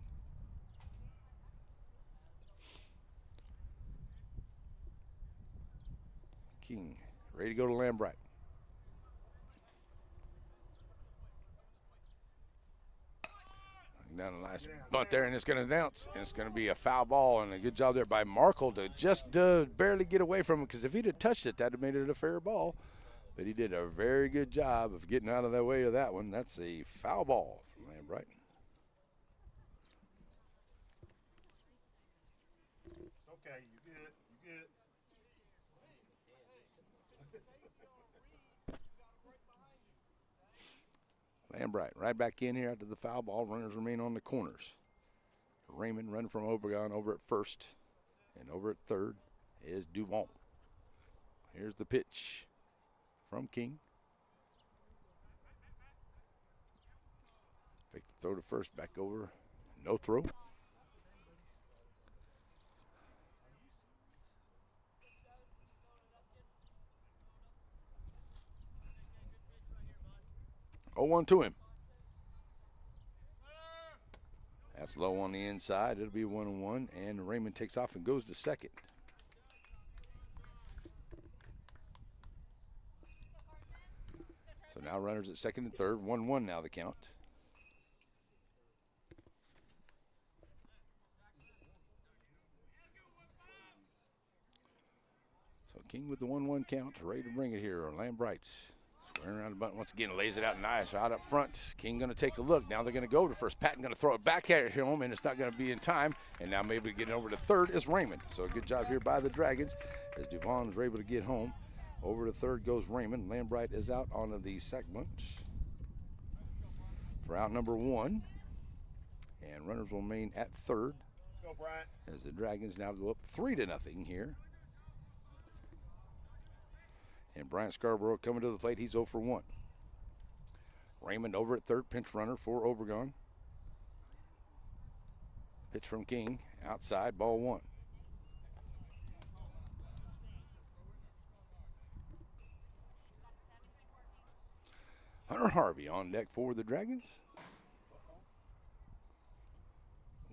King ready to go to Lambright. Down a nice bunt there, and it's going to bounce, and it's going to be a foul ball, and a good job there by Markle to just barely get away from it, because if he'd have touched it, that would have made it a fair ball. But he did a very good job of getting out of the way of that one. That's a foul ball from Lambright. It's okay. You good. You good. Lambright right back in here after the foul ball. Runners remain on the corners. Raymond running from Obregon over at first. And over at third is Duvant. Here's the pitch from King. Fake the throw to first, back over. No throw. Oh, 1 to him. That's low on the inside. It'll be 1-1, and Raymond takes off and goes to second. So now runners at second and third. 1-1 now the count. So King with the 1-1 count, ready to bring it here. Lambright's squaring around the bunt once again, lays it out nice right up front. King going to take a look. Now they're going to go to first. Patton going to throw it back at him, and it's not going to be in time. And now maybe getting over to third is Raymond. So a good job here by the Dragons as Duvon was able to get home. Over to third goes Raymond. Lambright is out onto the sack bunch for out number 1. And runners will remain at third. Let's go, Bryant. As the Dragons now go up 3-0 here. And Bryant Scarborough coming to the plate. He's 0 for 1. Raymond over at third, pinch runner for Obregon. Pitch from King, outside, ball 1. Hunter Harvey on deck for the Dragons.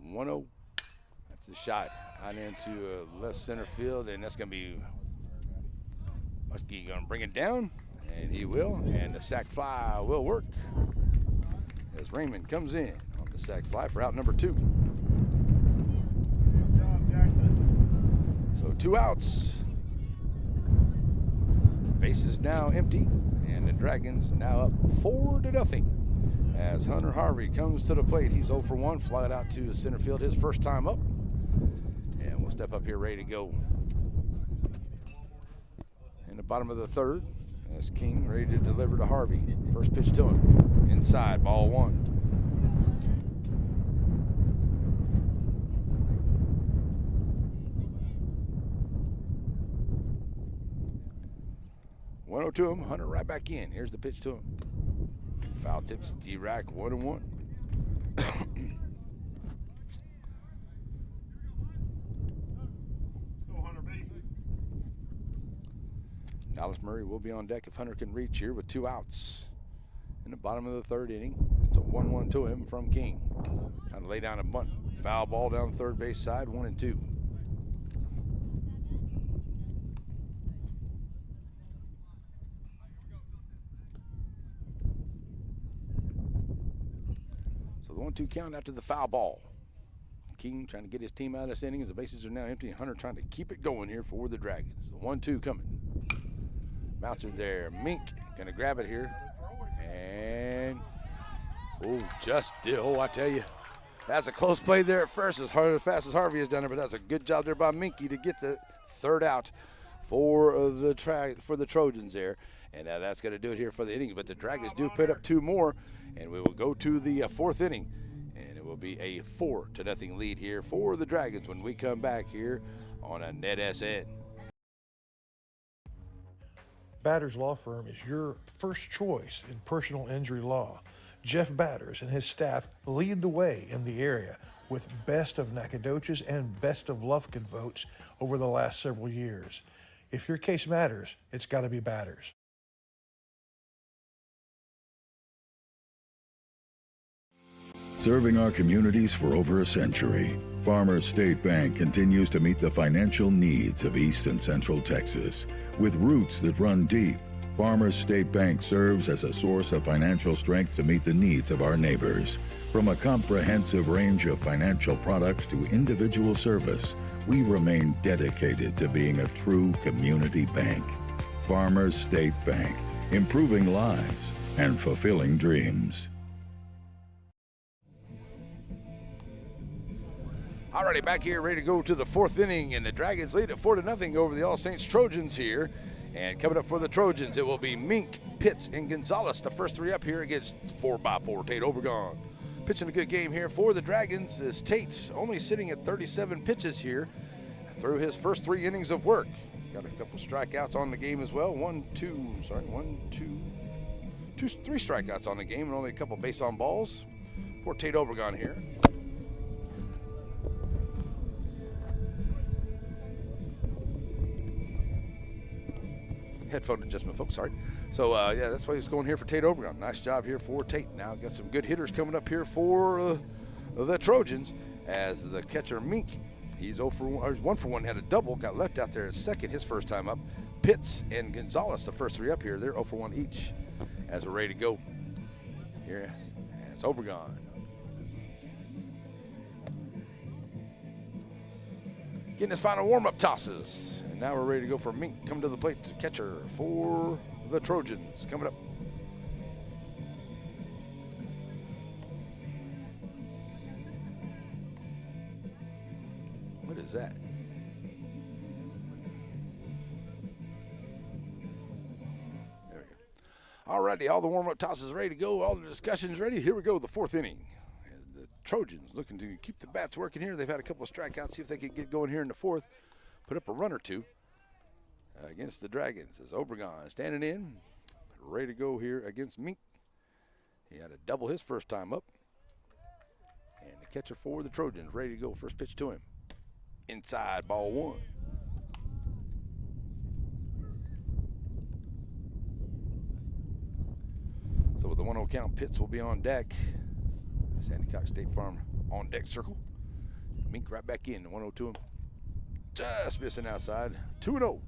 1-0. That's a shot out into left center field, and that's going to be Muskie going to bring it down, and he will, and the sac fly will work as Raymond comes in on the sac fly for out number 2. Good job, Jackson. So 2 outs. Base is now empty, and the Dragons now up 4-0 as Hunter Harvey comes to the plate. He's 0 for 1, flied out to center field his first time up, and we'll step up here ready to go. In the bottom of the third, as King ready to deliver to Harvey. First pitch to him. Inside, ball 1. To him, Hunter right back in. Here's the pitch to him. Foul tips D-Rack 1-1. Let's go, Hunter B. Dallas Murray will be on deck if Hunter can reach here with 2 outs. In the bottom of the third inning, it's a 1-1 to him from King. Trying to lay down a bunt. Foul ball down third base side, 1-2. So the 1-2 count after the foul ball. King trying to get his team out of this inning as the bases are now empty. And Hunter trying to keep it going here for the Dragons. 1-2 coming. Bouncer there. Mink going to grab it here. And, just still, I tell you. That's a close play there at first, as fast as Harvey has done it, but that's a good job there by Minky to get the third out for the Trojans there. And that's going to do it here for the inning. But the Dragons do put up 2 more, and we will go to the 4th inning. And it will be a 4-0 lead here for the Dragons when we come back here on a NETSN. Batters Law Firm is your first choice in personal injury law. Jeff Batters and his staff lead the way in the area with best of Nacogdoches and best of Lufkin votes over the last several years. If your case matters, it's got to be Batters. Serving our communities for over a century, Farmers State Bank continues to meet the financial needs of East and Central Texas. With roots that run deep, Farmers State Bank serves as a source of financial strength to meet the needs of our neighbors. From a comprehensive range of financial products to individual service, we remain dedicated to being a true community bank. Farmers State Bank, improving lives and fulfilling dreams. Alrighty, back here, ready to go to the 4th inning, and the Dragons lead at 4-0 over the All Saints Trojans here. And coming up for the Trojans, it will be Mink, Pitts, and Gonzalez, the first 3 up here against 4x4 Tate Obregon. Pitching a good game here for the Dragons is Tate, only sitting at 37 pitches here through his first 3 innings of work. Got a couple strikeouts on the game as well. 3 strikeouts on the game, and only a couple base on balls for Tate Obregon here. Headphone adjustment, folks, sorry. So, yeah, that's why he's going here for Tate Obregon. Nice job here for Tate. Now got some good hitters coming up here for the Trojans as the catcher Mink, he's 1 for 1, had a double, got left out there at second his first time up. Pitts and Gonzalez, the first 3 up here, they're 0 for 1 each as we're ready to go. Here, it's Obregon. Getting his final warm-up tosses. And now we're ready to go for Mink. Coming to the plate, to catcher for the Trojans. Coming up. What is that? There we go. All righty, all the warm-up tosses ready to go. All the discussions ready. Here we go, the 4th inning. The Trojans looking to keep the bats working here. They've had a couple of strikeouts. See if they can get going here in the 4th. Put up a run or 2 against the Dragons. As Obregon standing in, ready to go here against Mink. He had a double his first time up. And the catcher for the Trojans ready to go. First pitch to him. Inside, ball 1. So with the 1-0 count, Pitts will be on deck. Sandy Cox State Farm on deck circle. Mink right back in, 1-0 to him. Just missing outside, 2-0.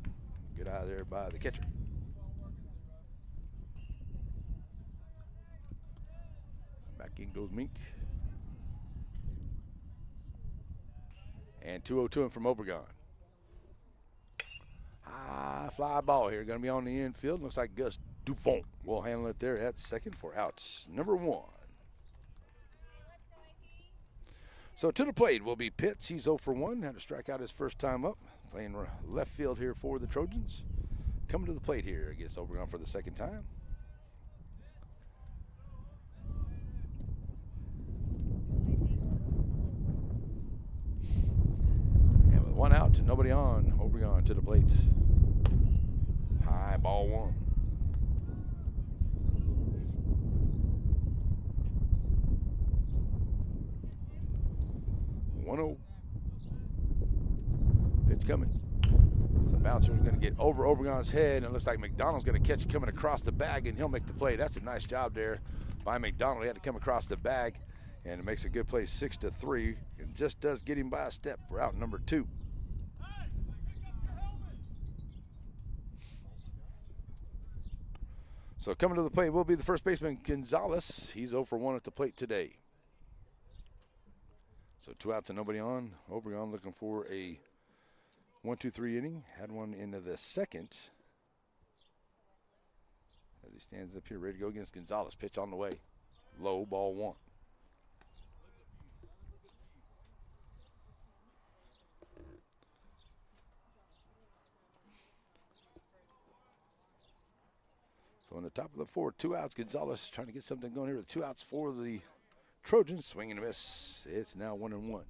Good eye there by the catcher. Back in goes Mink. And 2-0 to him from Obregon. High fly ball here, gonna be on the infield. Looks like Gus Dufont will handle it there at second for outs number 1. So to the plate will be Pitts. He's 0 for 1. Had to strike out his first time up. Playing left field here for the Trojans. Coming to the plate here against Obregon for the second time. And with 1 out and nobody on, Obregon to the plate. High ball 1. Pitch coming. So bouncer's going to get over Obregon's head, and it looks like McDonald's going to catch it coming across the bag, and he'll make the play. That's a nice job there by McDonald. He had to come across the bag, and it makes a good play, 6-3, and just does get him by a step for out number 2. So coming to the plate will be the first baseman, Gonzalez. He's 0 for 1 at the plate today. So 2 outs and nobody on. Obregon looking for a 1-2-3 inning. Had one into the second. As he stands up here ready to go against Gonzalez. Pitch on the way. Low, ball 1. So on the top of the 4, 2 outs. Gonzalez trying to get something going here with 2 outs for the Trojans. Swing and a miss. It's now 1-1.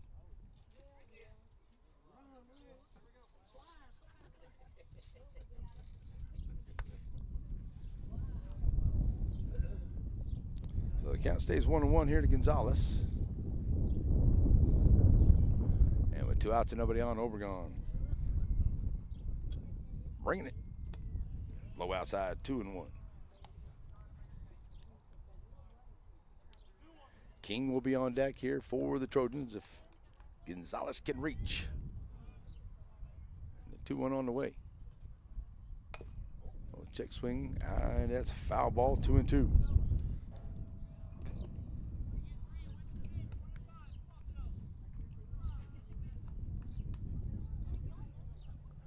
So the count stays 1-1 here to Gonzalez. And with 2 outs and nobody on, Obregon bringing it. Low outside, 2-1. King will be on deck here for the Trojans if Gonzalez can reach. The 2-1 on the way. Check swing, and that's a foul ball, 2-2.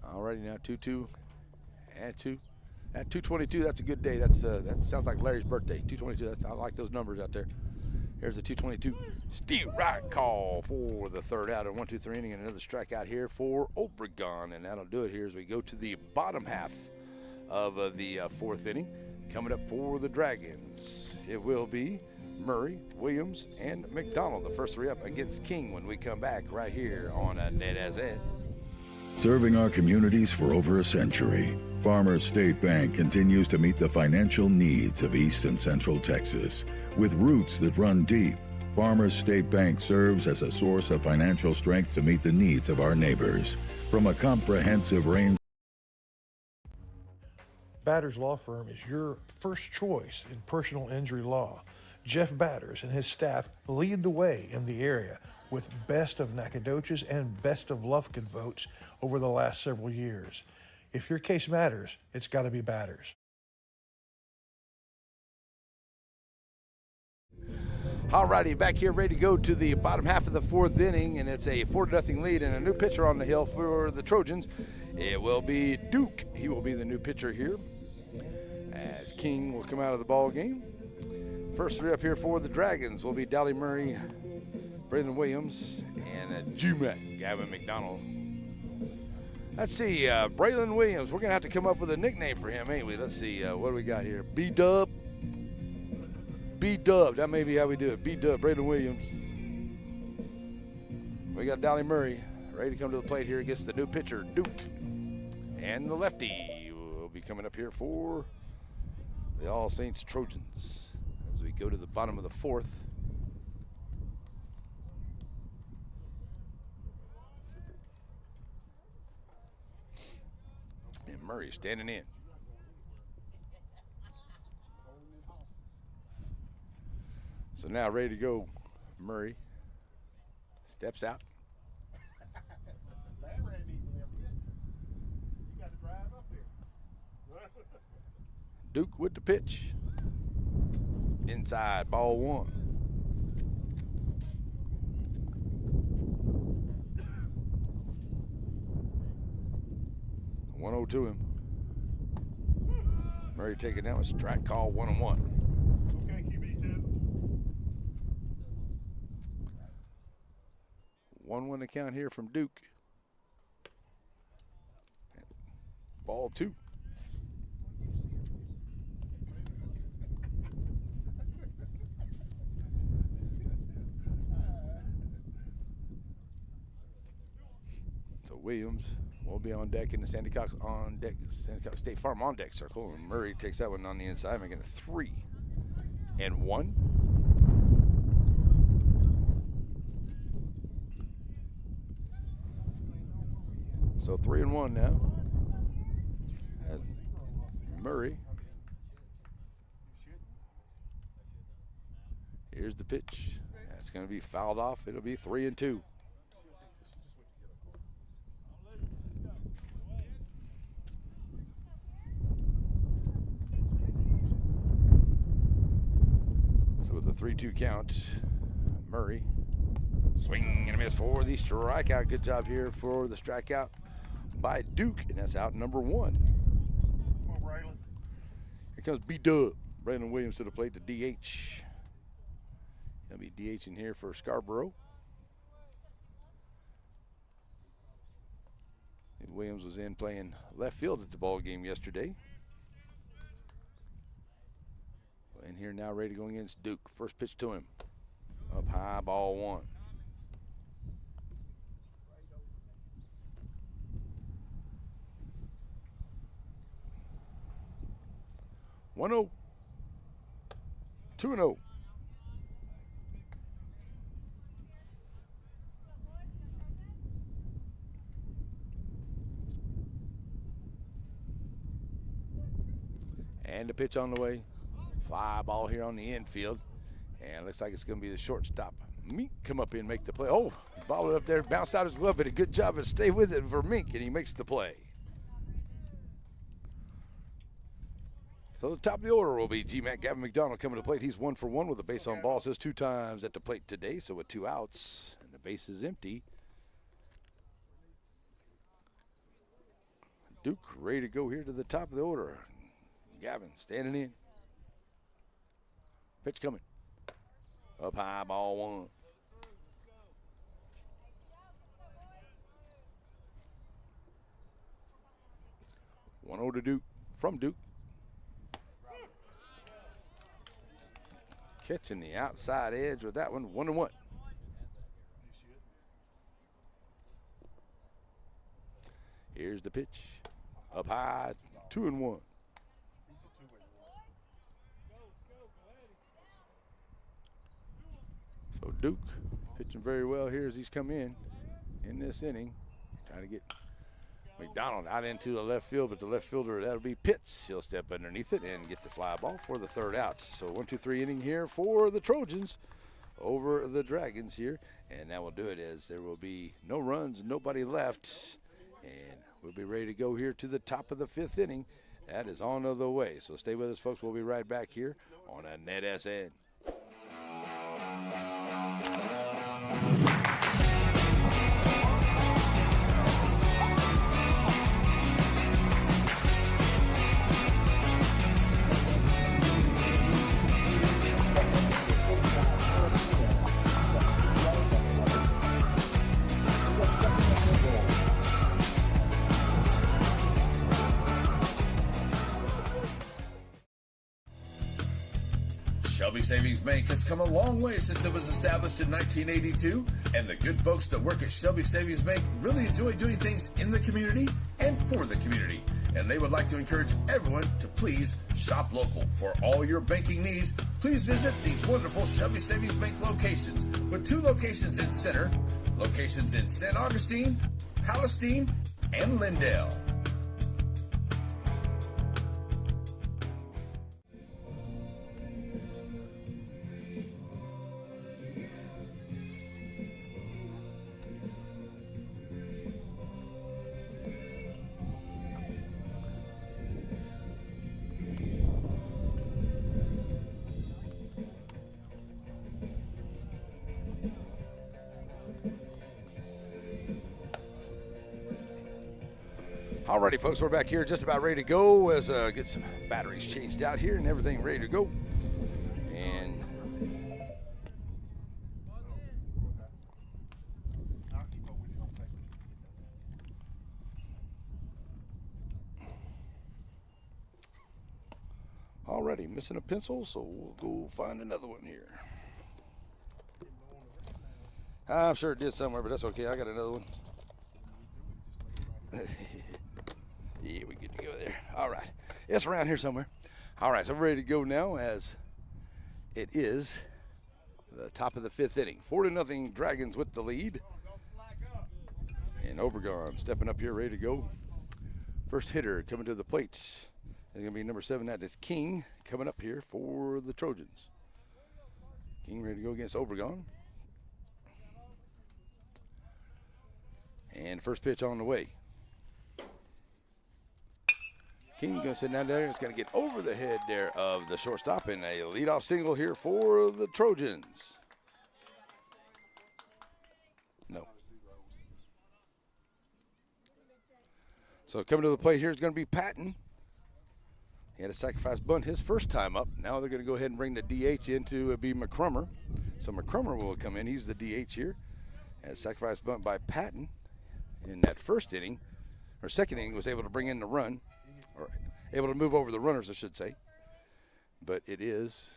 Alrighty, now 2-2 and 2. At 222, that's a good day. That sounds like Larry's birthday. 222, I like those numbers out there. Here's the 222. Steve right call for the 3rd out of 1-2-3 inning, and another strikeout here for Obregon, and that'll do it here as we go to the bottom half of the 4th inning. Coming up for the Dragons, it will be Murray, Williams, and McDonald. The first 3 up against King when we come back right here on NETSN. Serving our communities for over a century, Farmers State Bank continues to meet the financial needs of East and Central Texas. With roots that run deep, Farmers State Bank serves as a source of financial strength to meet the needs of our neighbors. From a comprehensive range. Batters Law Firm is your first choice in personal injury law. Jeff Batters and his staff lead the way in the area with best of Nacogdoches and best of Lufkin votes over the last several years. If your case matters, it's got to be Batters. Alrighty, back here ready to go to the bottom half of the 4th inning, and it's a 4-0 lead and a new pitcher on the hill for the Trojans. It will be Duke. He will be the new pitcher here as King will come out of the ball game. First 3 up here for the Dragons will be Dolly Murray, Braden Williams, and Jumac, Gavin McDonald. Let's see, Braylon Williams. We're going to have to come up with a nickname for him, ain't we? Let's see, what do we got here? B-Dub. B-Dub, that may be how we do it. B-Dub, Braylon Williams. We got Dolly Murray ready to come to the plate here against the new pitcher, Duke. And the lefty will be coming up here for the All Saints Trojans as we go to the bottom of the 4th. And Murray standing in. So now ready to go, Murray steps out. Duke with the pitch. Inside, ball 1. (1-0) to him. Murray taking down a strike call, 1-1. Okay, QB2. 1-1 to count here from Duke. Ball 2. So Williams will be on deck in the Sandy Cox on deck, Sandy Cox State Farm on deck circle. And Murray takes that one on the inside, making it 3-1. So 3-1 now. As Murray. Here's the pitch. That's going to be fouled off. It'll be 3-2. So with the 3-2 count, Murray Swing and a miss for the strikeout. Good job here for the strikeout by Duke, and that's out number 1. Come on, Braylon. Here comes B-Dub. Braylon Williams to the plate, the DH. He'll be DH in here for Scarborough. And Williams was in playing left field at the ball game yesterday. In here now, ready to go against Duke. First pitch to him. Up high, ball 1. One 0. 2-0. And the pitch on the way. Fly ball here on the infield. And looks like it's going to be the shortstop. Mink come up in, make the play. Oh, ball it up there, bounce out his glove, but a good job to stay with it for Mink, and he makes the play. So the top of the order will be G-Mac Gavin McDonald coming to the plate. He's 1 for 1 with a base on ball. Says 2 times at the plate today, so with 2 outs, and the base is empty. Duke ready to go here to the top of the order. Gavin standing in. Pitch coming. Up high, ball 1. One 0 to Duke, from Duke. Catching the outside edge with that one, 1-1. Here's the pitch. Up high, 2-1. So Duke pitching very well here as he's come in this inning. Trying to get McDonald out into the left field, but the left fielder, that'll be Pitts. He'll step underneath it and get the fly ball for the 3rd out. So 1-2-3 inning here for the Trojans over the Dragons here. And that will do it, as there will be no runs, nobody left. And we'll be ready to go here to the top of the 5th inning. That is on the way. So stay with us, folks. We'll be right back here on a NETSN. Shelby Savings Bank has come a long way since it was established in 1982, and the good folks that work at Shelby Savings Bank really enjoy doing things in the community and for the community. And they would like to encourage everyone to please shop local. For all your banking needs, please visit these wonderful Shelby Savings Bank locations, with 2 locations in Center, locations in St. Augustine, Palestine, and Lindale. Alrighty, folks, we're back here just about ready to go as get some batteries changed out here and everything ready to go. And alrighty, missing a pencil, so we'll go find another one here. I'm sure it did somewhere, but that's okay. I got another one. Yeah, we're good to go there. All right. It's around here somewhere. All right, so we're ready to go now as it is the top of the 5th inning. 4-0 Dragons with the lead. And Obregon stepping up here, ready to go. First hitter coming to the plate is going to be number 7. That is King coming up here for the Trojans. King ready to go against Obregon. And first pitch on the way. King going to sit down there. It's going to get over the head there of the shortstop, and a leadoff single here for the Trojans. So coming to the plate here is going to be Patton. He had a sacrifice bunt his first time up. Now they're going to go ahead and bring the DH in to be McCrummer. So McCrummer will come in. He's the DH here. And a sacrifice bunt by Patton in that first inning, or second inning, was able to bring in the run, or able to move over the runners, I should say. But it is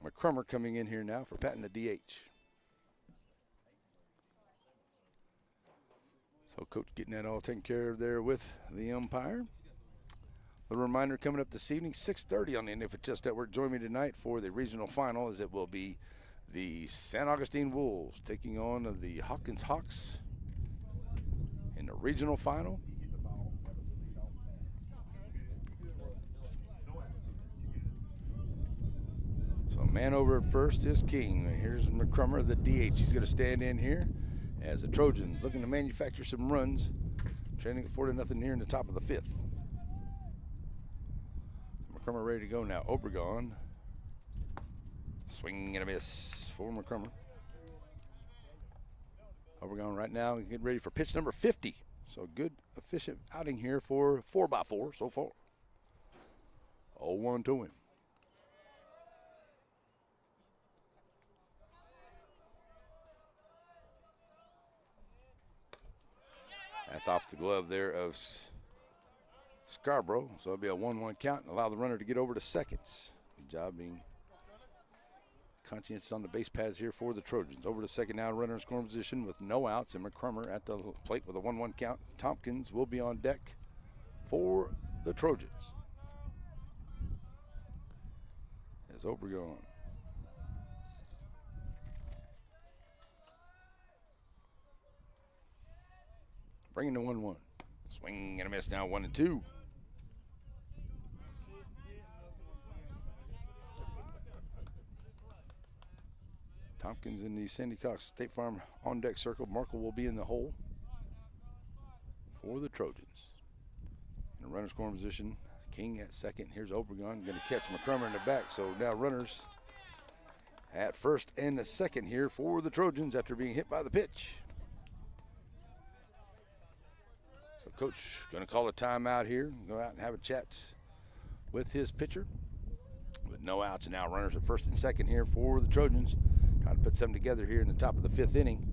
McCrummer coming in here now for Patton, the DH. So Coach getting that all taken care of there with the umpire. A reminder coming up this evening, 6:30 on the NFHS Network. Join me tonight for the regional final, as it will be the San Augustine Wolves taking on the Hawkins Hawks in the regional final. So man over at first is King. Here's McCrummer, the DH. He's going to stand in here as the Trojans looking to manufacture some runs, trailing at 4-0 here in the top of the fifth. McCrummer ready to go now. Obregon. Swing and a miss for McCrummer. Obregon right now getting ready for pitch number 50. So good, efficient outing here for 4x4 so far. 0-1 to him. That's off the glove there of Scarborough. So it'll be a 1-1 count and allow the runner to get over to seconds. Good job being conscientious on the base paths here for the Trojans. Over to second now, runner in scoring position with no outs, and McCrummer at the plate with a 1-1 count. Tompkins will be on deck for the Trojans. As Obregon. Bringing the 1-1. Swing and a miss now, 1-2. Tompkins in the Sandy Cox State Farm on deck circle. Markle will be in the hole for the Trojans. In a runner scoring position, King at second. Here's Obregon going to catch McCrummer in the back. So now runners at first and the second here for the Trojans after being hit by the pitch. So Coach going to call a timeout here, go out and have a chat with his pitcher. With no outs and now runners at first and second here for the Trojans. Trying to put something together here in the top of the fifth inning.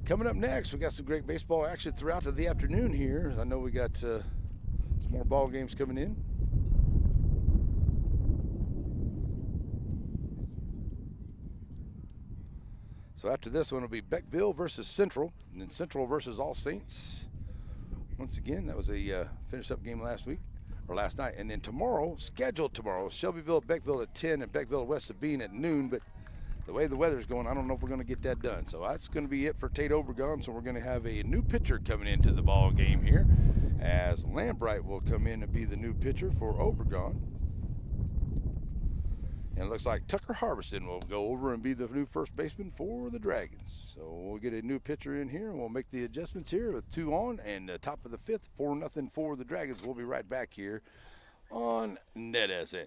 Coming up next, we got some great baseball action throughout the afternoon here. I know we got some more ball games coming in. So after this one will be Beckville versus Central, and then Central versus All Saints. Once again, that was a finish-up game last night. And then tomorrow, scheduled tomorrow, Shelbyville, Beckville at 10, and Beckville, West Sabine at noon. But the way the weather's going, I don't know if we're going to get that done. So that's going to be it for Tate Obregon. So we're going to have a new pitcher coming into the ball game here, as Lambright will come in and be the new pitcher for Obregon. And it looks like Tucker Harbison will go over and be the new first baseman for the Dragons. So we'll get a new pitcher in here, and we'll make the adjustments here with 2 on and the top of the fifth, 4-0 for the Dragons. We'll be right back here on NETSN.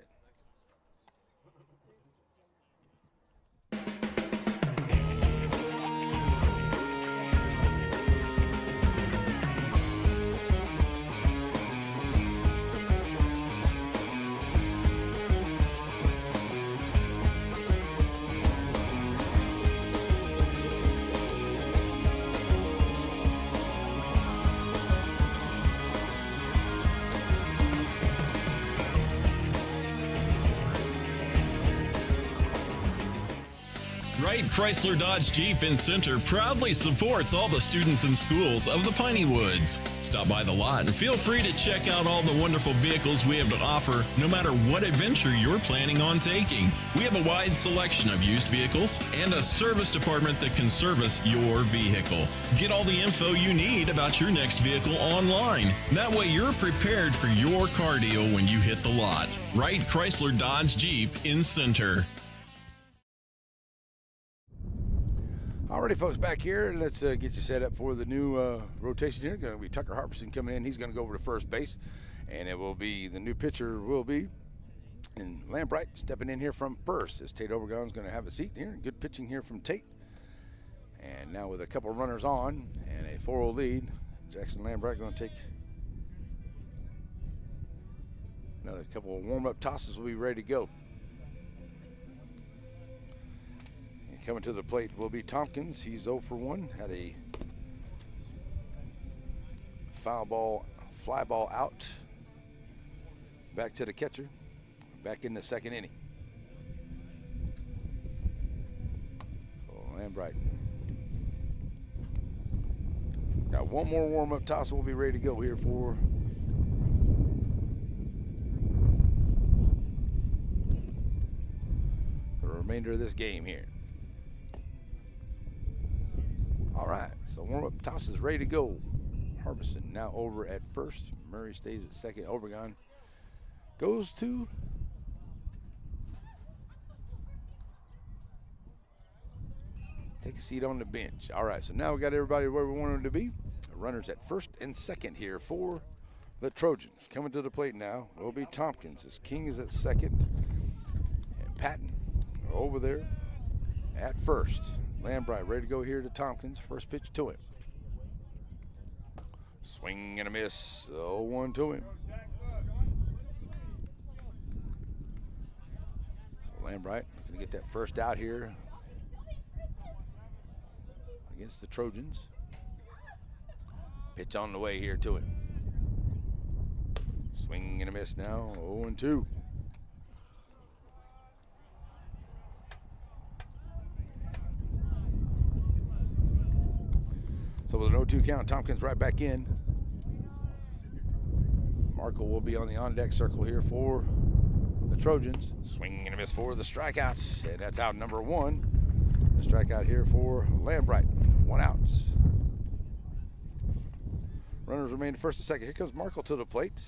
Wright Chrysler Dodge Jeep in Center proudly supports all the students and schools of the Piney Woods. Stop by the lot and feel free to check out all the wonderful vehicles we have to offer, no matter what adventure you're planning on taking. We have a wide selection of used vehicles and a service department that can service your vehicle. Get all the info you need about your next vehicle online. That way you're prepared for your car deal when you hit the lot. Wright Chrysler Dodge Jeep in Center. Alrighty, folks, back here. Let's get you set up for the new rotation here. Going to be Tucker Harbison coming in. He's going to go over to first base, and it will be the new pitcher will be and Lambright stepping in here from first as Tate Obregon's going to have a seat here. Good pitching here from Tate. And now with a couple runners on and a 4-0 lead, Jackson Lambright going to take another couple of warm-up tosses. Will be ready to go. And coming to the plate will be Tompkins. He's 0 for 1. Had a foul ball, fly ball out. Back to the catcher. Back in the second inning. So Lambright. Got one more warm-up toss. We'll be ready to go here for the remainder of this game here. All right, so warm-up toss is ready to go. Harbison now over at first. Murray stays at second. Obregon goes to take a seat on the bench. All right, so now we got everybody where we want them to be. The runners at first and second here for the Trojans. Coming to the plate now will be Tompkins. As King is at second. And Patton over there at first. Lambright ready to go here to Tompkins. First pitch to him. Swing and a miss. 0-1 to him. So Lambright looking to get that first out here against the Trojans. Pitch on the way here to him. Swing and a miss now. 0-2. So with an 0-2 count, Tompkins right back in. Markle will be on the on-deck circle here for the Trojans. Swing and a miss for the strikeouts. And that's out number 1. The strikeout here for Lambright. 1 out. Runners remain to first and second. Here comes Markle to the plate.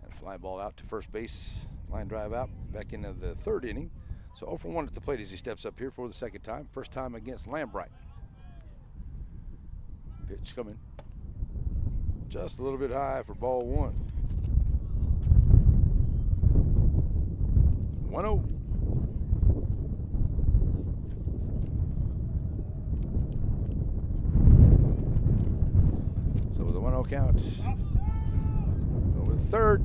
And fly ball out to first base. Line drive out. Back into the third inning. So 0 for 1 at the plate as he steps up here for the second time. First time against Lambright. Pitch coming. Just a little bit high for ball 1. 1-0. So with a 1-0 count, over third.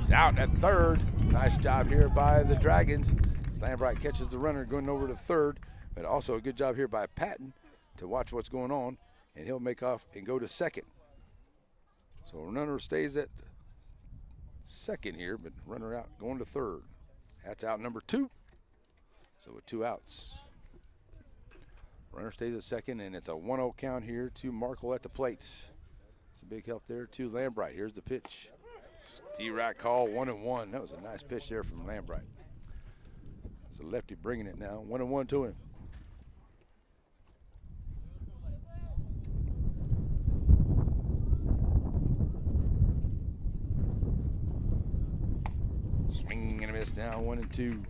He's out at third. Nice job here by the Dragons. Lambright catches the runner going over to third, but also a good job here by Patton to watch what's going on, and he'll make off and go to second. So runner stays at second here, but runner out going to third. That's out number 2. So with 2 outs. Runner stays at second, and it's a 1-0 count here to Markle at the plate. It's a big help there to Lambright. Here's the pitch. D-Rack call, 1-1. That was a nice pitch there from Lambright. It's a lefty bringing it now. 1-1 to him. Swing and a miss now, 1-2.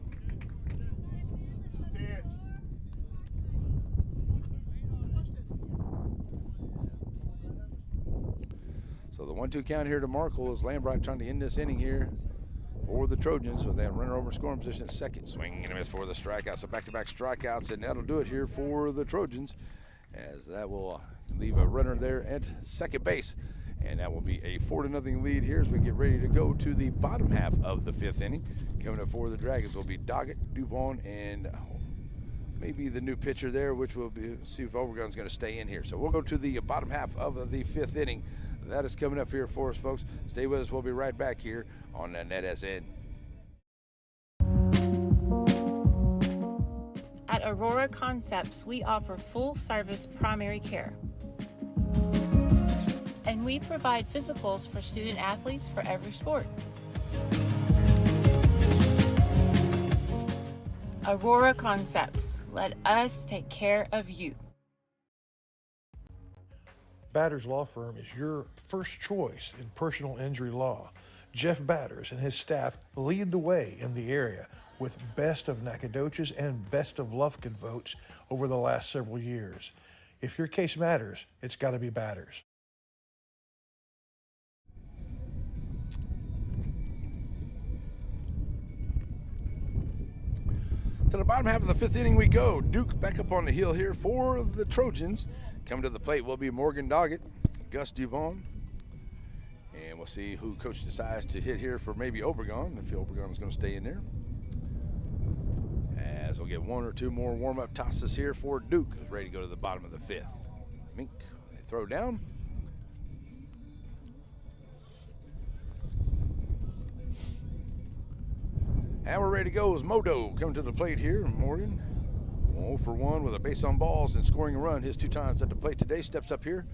So the 1-2 count here to Markle is Lambright trying to end this inning here for the Trojans with that runner over scoring position at second. Swing and a miss for the strikeout. So back-to-back strikeouts, and that'll do it here for the Trojans, as that will leave a runner there at second base. And that will be a 4-0 lead here as we get ready to go to the bottom half of the 5th inning. Coming up for the Dragons will be Doggett, Duvon, and maybe the new pitcher there, which will be, see if Obregon's going to stay in here. So we'll go to the bottom half of the 5th inning. That is coming up here for us, folks. Stay with us. We'll be right back here on the NETSN. At Aurora Concepts, we offer full-service primary care. And we provide physicals for student athletes for every sport. Aurora Concepts. Let us take care of you. Batters Law Firm is your first choice in personal injury law. Jeff Batters and his staff lead the way in the area with best of Nacogdoches and best of Lufkin votes over the last several years. If your case matters, it's got to be Batters. To the bottom half of the 5th inning we go. Duke back up on the hill here for the Trojans. Coming to the plate will be Morgan Doggett. Gus Duvon. And we'll see who coach decides to hit here for maybe Obregon, if Obregon is going to stay in there. As we'll get one or two more warm-up tosses here for Duke, who's ready to go to the bottom of the 5th. Mink, they throw down. And we're ready to go as Modo coming to the plate here. Morgan, 0 for 1 with a base on balls and scoring a run. His 2 times at the plate today, steps up here.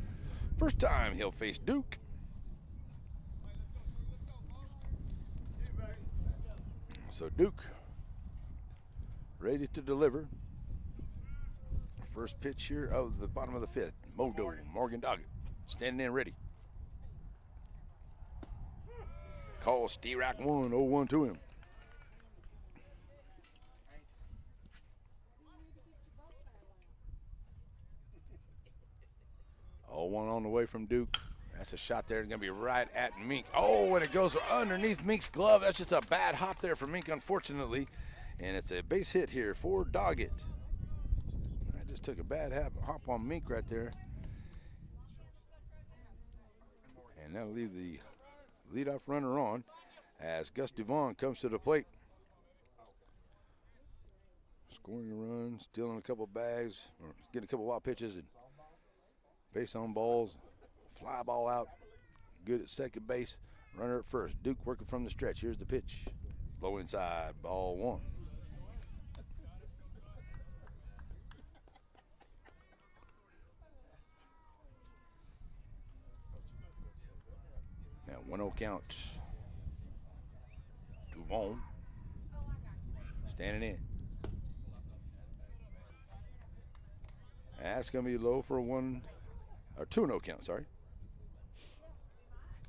First time he'll face Duke. So Duke ready to deliver. First pitch here of the bottom of the 5th. Modo, Morgan Doggett, standing in ready. Call Steerack 1, 0-1 to him. 0-1 on the way from Duke. That's a shot there. It's going to be right at Mink. Oh, and it goes underneath Mink's glove. That's just a bad hop there for Mink, unfortunately. And it's a base hit here for Doggett. I just took a bad hop on Mink right there. And that'll leave the leadoff runner on as Gus Duvon comes to the plate. Scoring a run, stealing a couple bags, or getting a couple wild pitches, and base on balls, fly ball out, good at second base, runner at first. Duke working from the stretch. Here's the pitch. Low inside, ball 1. Now 1-0 count. Duvon standing in. That's going to be low for a 2-0 count, sorry.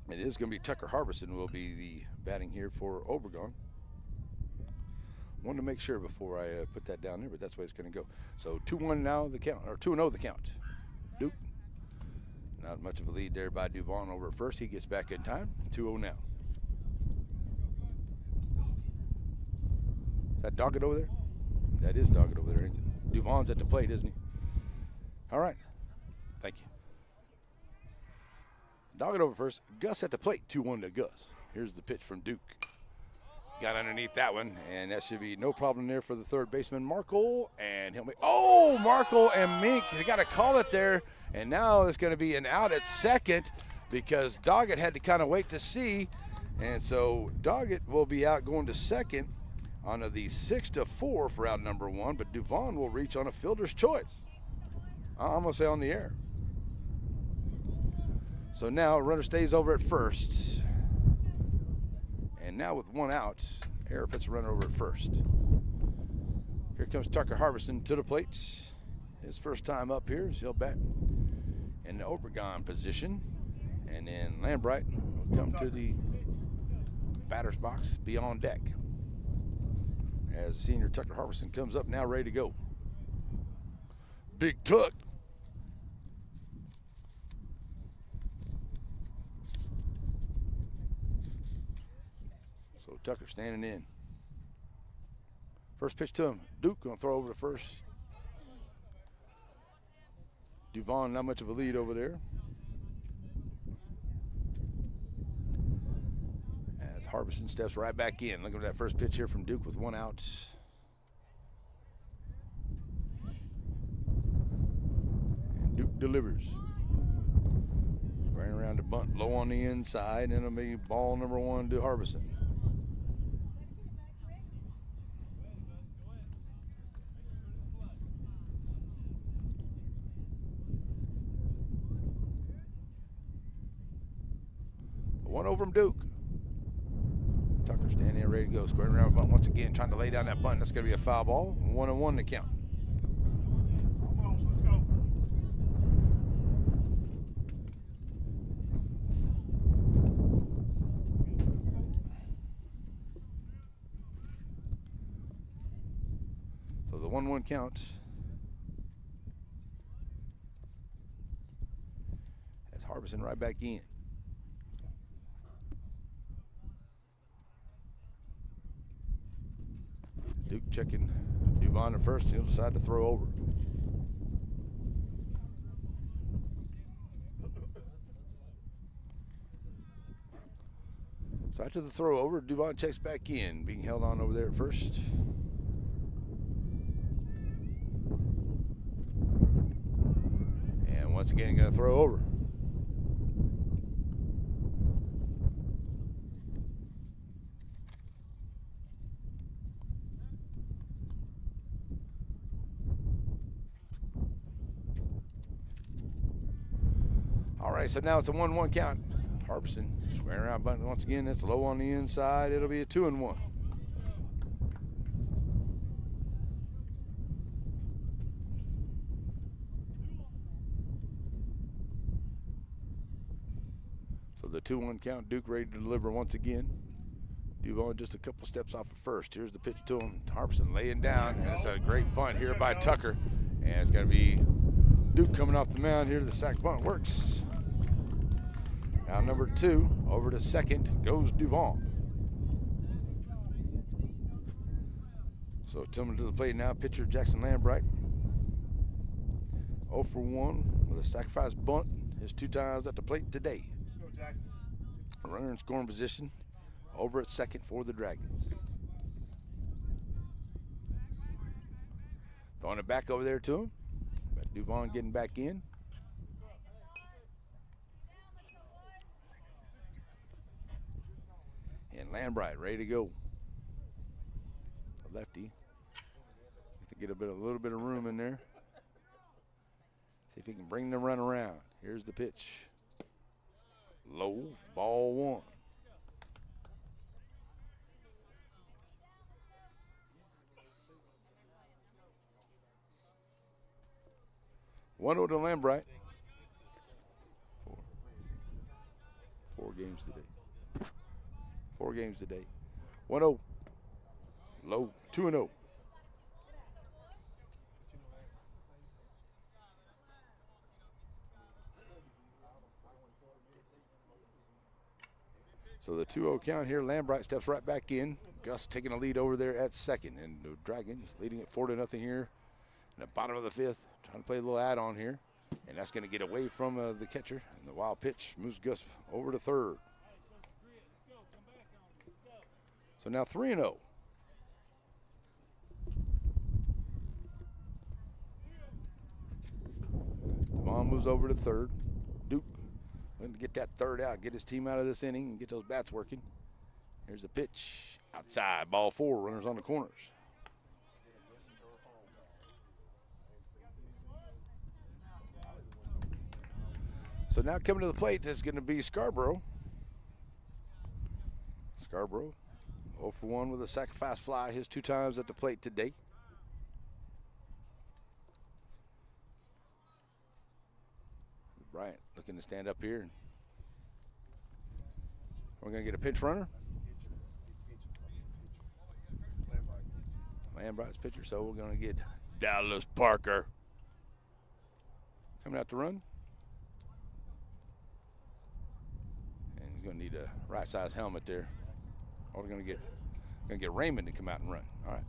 It is going to be Tucker Harbison will be the batting here for Obregon. Wanted to make sure before I put that down there, but that's the way it's going to go. So 2-1 now the count, or 2-0 the count. Duke, not much of a lead there by Duvon over at first. He gets back in time. 2-0 now. Is that Doggett over there? That is Doggett over there, ain't it? Duvon's at the plate, isn't he? All right. Thank you. Doggett over first. Gus at the plate. 2-1 to Gus. Here's the pitch from Duke. Got underneath that one, and that should be no problem there for the third baseman, Markle, and he'll make, oh, Markle and Mink, they got to call it there, and now it's going to be an out at second because Doggett had to kind of wait to see, and so Doggett will be out going to second on the 6-4 for out number 1, but Duvon will reach on a fielder's choice. I'm going to say on the air. So now runner stays over at first. And now with 1 out, Air puts a runner over at first. Here comes Tucker Harbison to the plate. His first time up here. He'll bat in the Obregon position. And then Lambright will come to the batter's box, be on deck. As senior Tucker Harbison comes up now ready to go. Big Tuck. So Tucker standing in. First pitch to him. Duke gonna throw over to first. Duvon not much of a lead over there. As Harbison steps right back in. Look at that first pitch here from Duke with 1 out. And Duke delivers. Right around the bunt, low on the inside, and it'll be ball number 1 to Harbison. One over from Duke. Tucker standing there ready to go. Squaring around bunt once again, trying to lay down that bunt. That's going to be a foul ball. 1-1 to count. Let's go. So the 1-1 count. Has Harbison right back in. Duke checking Duvon at first. He'll decide to throw over. So after the throw over, Duvon checks back in, being held on over there at first. And once again, going to throw over. All right, so now it's a 1-1 count. Harbison squaring around button once again. It's low on the inside. It'll be a 2-1. So the 2-1 count. Duke ready to deliver once again. Duvon just a couple steps off at first. Here's the pitch to him. Harbison laying down, and it's a great bunt here by Tucker. And it's going to be Duke coming off the mound here. The sack bunt works. Now number 2, over to second, goes Duvon. So Tillman to the plate now, pitcher Jackson Lambright. 0 for 1 with a sacrifice bunt. His 2 times at the plate today. A runner in scoring position over at second for the Dragons. Throwing it back over there to him. But Duvon getting back in. And Lambright ready to go. A lefty. To get a little bit of room in there. See if he can bring the run around. Here's the pitch. Low, ball 1. One to Lambright. 4 games today. 4 games today. 1-0. Low, 2-0. So the 2-0 count here. Lambright steps right back in. Gus taking a lead over there at second. And the Dragons leading it 4-0 here in the bottom of the 5th. Trying to play a little add-on here. And that's going to get away from the catcher. And the wild pitch moves Gus over to third. So now 3-0. Devon moves over to third. Duke looking to get that third out, get his team out of this inning and get those bats working. Here's the pitch. Outside, ball 4, runners on the corners. So now coming to the plate is going to be Scarborough. Scarborough, 0 for 1 with a sacrifice fly, his 2 times at the plate today. Bryant looking to stand up here. We're going to get a pinch runner. Lambright's pitcher, so we're going to get Dallas Parker coming out to run. And he's going to need a right-size helmet there. Or we're going to get Raymond to come out and run. All right.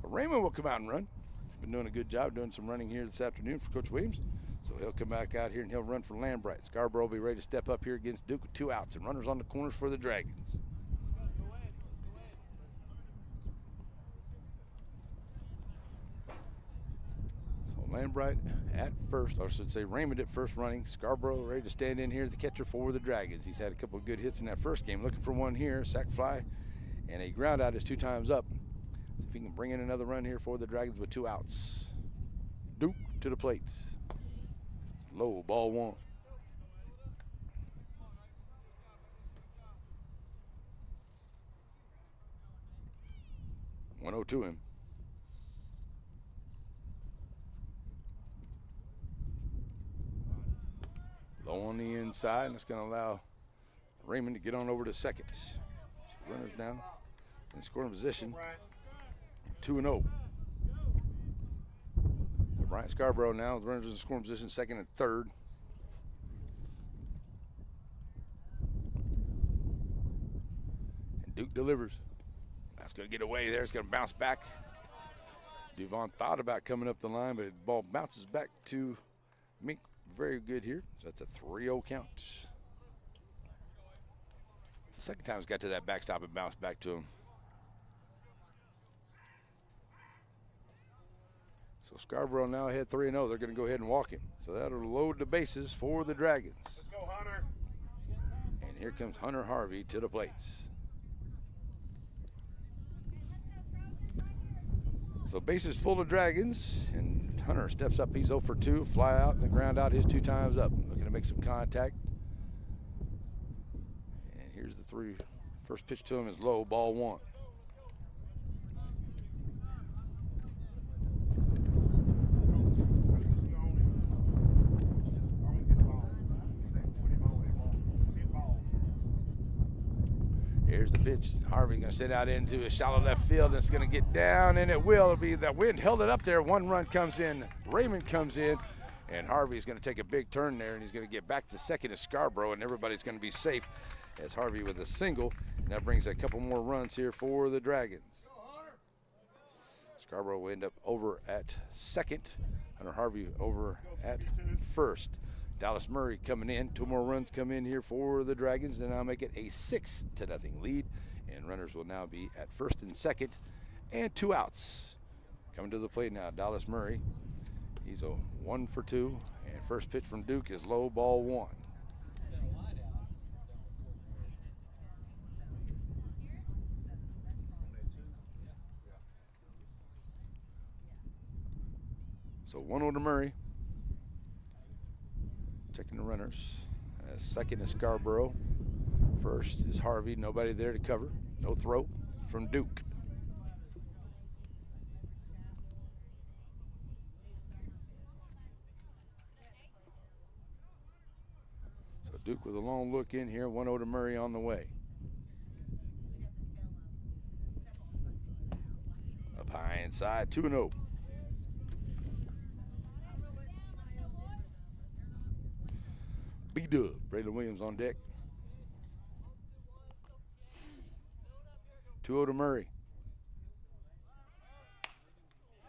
So Raymond will come out and run. He's been doing a good job doing some running here this afternoon for Coach Williams. So he'll come back out here and he'll run for Lambright. Scarborough will be ready to step up here against Duke with 2 outs and runners on the corners for the Dragons. So Lambright at first, or I should say Raymond at first running. Scarborough ready to stand in here as the catcher for the Dragons. He's had a couple of good hits in that first game. Looking for one here, sac fly, and a ground out is 2 times up. See if he can bring in another run here for the Dragons with 2 outs. Duke to the plate. Low, ball 1. $1-0 to him. Low on the inside, and it's going to allow Raymond to get on over to second. So runners down in scoring position. 2-0. Bryant Scarborough now with runners in scoring position, second and third. And Duke delivers. That's going to get away there. It's going to bounce back. Duvon thought about coming up the line, but the ball bounces back to Mink. Very good here. So that's a 3-0 count. It's The second time he's got to that backstop and bounced back to him. So Scarborough now ahead 3-0. They're going to go ahead and walk him. So that'll load the bases for the Dragons. Let's go, Hunter. And here comes Hunter Harvey to the plates. So bases full of Dragons, and Hunter steps up. He's 0 for 2. Fly out and the ground out his 2 times up. Looking to make some contact. And here's the 3. First pitch to him is low, ball 1. Here's the pitch. Harvey going to sit out into a shallow left field, and it's going to get down, and it will. It'll be the wind held it up there. 1 run comes in. Raymond comes in, and Harvey's going to take a big turn there, and he's going to get back to second to Scarborough, and everybody's going to be safe as Harvey with a single. And that brings a couple more runs here for the Dragons. Scarborough will end up over at second. Hunter Harvey over at first. Dallas Murray coming in. 2 more runs come in here for the Dragons, and now make it a 6-0 lead. And runners will now be at first and second, and 2 outs. Coming to the plate now, Dallas Murray. He's a 1 for 2, and first pitch from Duke is low, ball 1. So 1-0 to Murray. Checking the runners. Second is Scarborough. First is Harvey. Nobody there to cover. No throw from Duke. So Duke with a long look in here. 1-0 to Murray on the way. Up high inside. 2-0. B-Dub, Braylon Williams on deck. 2-0 to Murray.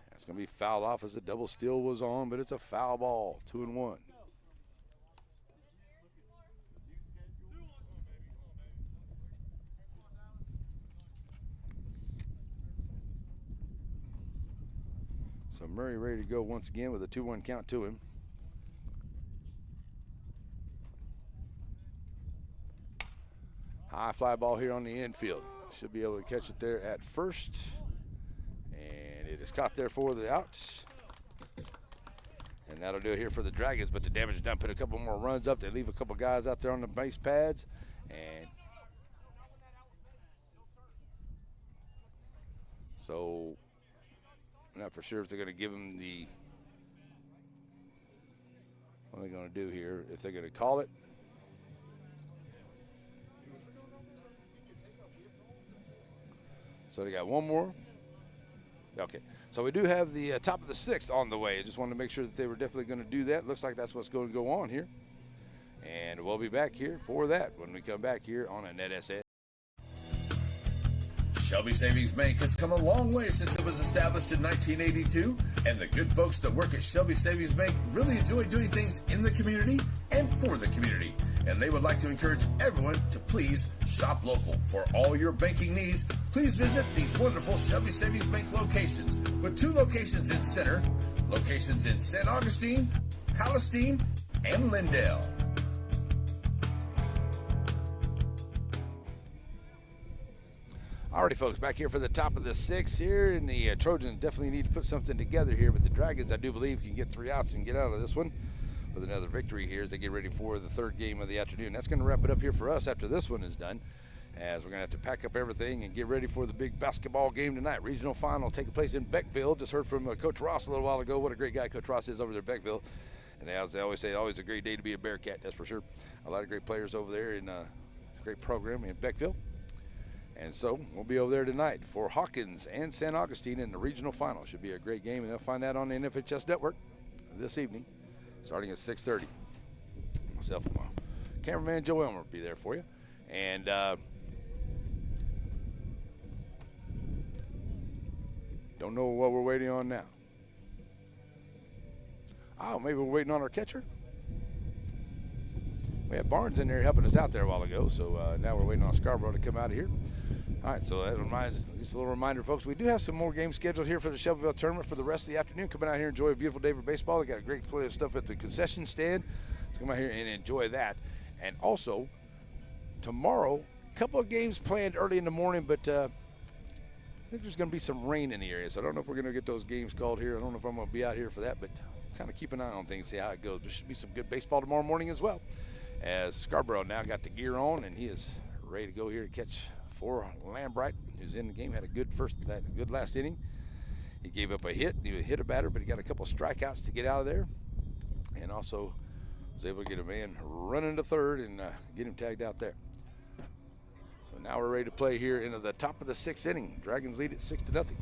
That's going to be fouled off as the double steal was on, but it's a foul ball. 2-1. So Murray ready to go once again with a 2-1 count to him. High fly ball here on the infield. Should be able to catch it there at first. And it is caught there for the outs. And that'll do it here for the Dragons, but the damage is done. Put a couple more runs up. They leave a couple guys out there on the base pads. And so I'm not for sure if they're going to give him the, what are they going to do here? If they're going to call it. So they got 1 more. Okay. So we do have the top of the 6th on the way. I just wanted to make sure that they were definitely going to do that. Looks like that's what's going to go on here. And we'll be back here for that when we come back here on a NETSN. Shelby Savings Bank has come a long way since it was established in 1982, and the good folks that work at Shelby Savings Bank really enjoy doing things in the community and for the community. And they would like to encourage everyone to please shop local. For all your banking needs, please visit these wonderful Shelby Savings Bank locations, with 2 locations in Center, locations in St. Augustine, Palestine, and Lindale. Alrighty, folks, back here for the top of the 6th here, and the Trojans definitely need to put something together here, but the Dragons, I do believe, can get 3 outs and get out of this one with another victory here as they get ready for the 3rd game of the afternoon. That's going to wrap it up here for us after this one is done, as we're going to have to pack up everything and get ready for the big basketball game tonight. Regional final taking place in Beckville. Just heard from Coach Ross a little while ago. What a great guy Coach Ross is over there at Beckville. And as they always say, always a great day to be a Bearcat, that's for sure. A lot of great players over there in a great program in Beckville. And so we'll be over there tonight for Hawkins and St. Augustine in the regional final. Should be a great game, and they'll find that on the NFHS Network this evening, starting at 6:30. Myself and my cameraman Joe Elmer will be there for you. And don't know what we're waiting on now. Oh, maybe we're waiting on our catcher. We had Barnes in there helping us out there a while ago, so now we're waiting on Scarborough to come out of here. All right, so that reminds, just a little reminder, folks, we do have some more games scheduled here for the Shelbyville tournament for the rest of the afternoon. Come out here, enjoy a beautiful day for baseball. We got a great play of stuff at the concession stand, so come out here and enjoy that. And also, tomorrow, a couple of games planned early in the morning, but I think there's going to be some rain in the area, so I don't know if we're going to get those games called here. I don't know if I'm going to be out here for that, but kind of keep an eye on things, see how it goes. There should be some good baseball tomorrow morning as well, as Scarborough now got the gear on, and he is ready to go here to catch for Lambright, who's in the game. Had a good good last inning. He gave up a hit. He hit a batter, but he got a couple of strikeouts to get out of there, and also was able to get a man running to third and get him tagged out there. So now we're ready to play here into the top of the 6th inning. Dragons lead it 6-0.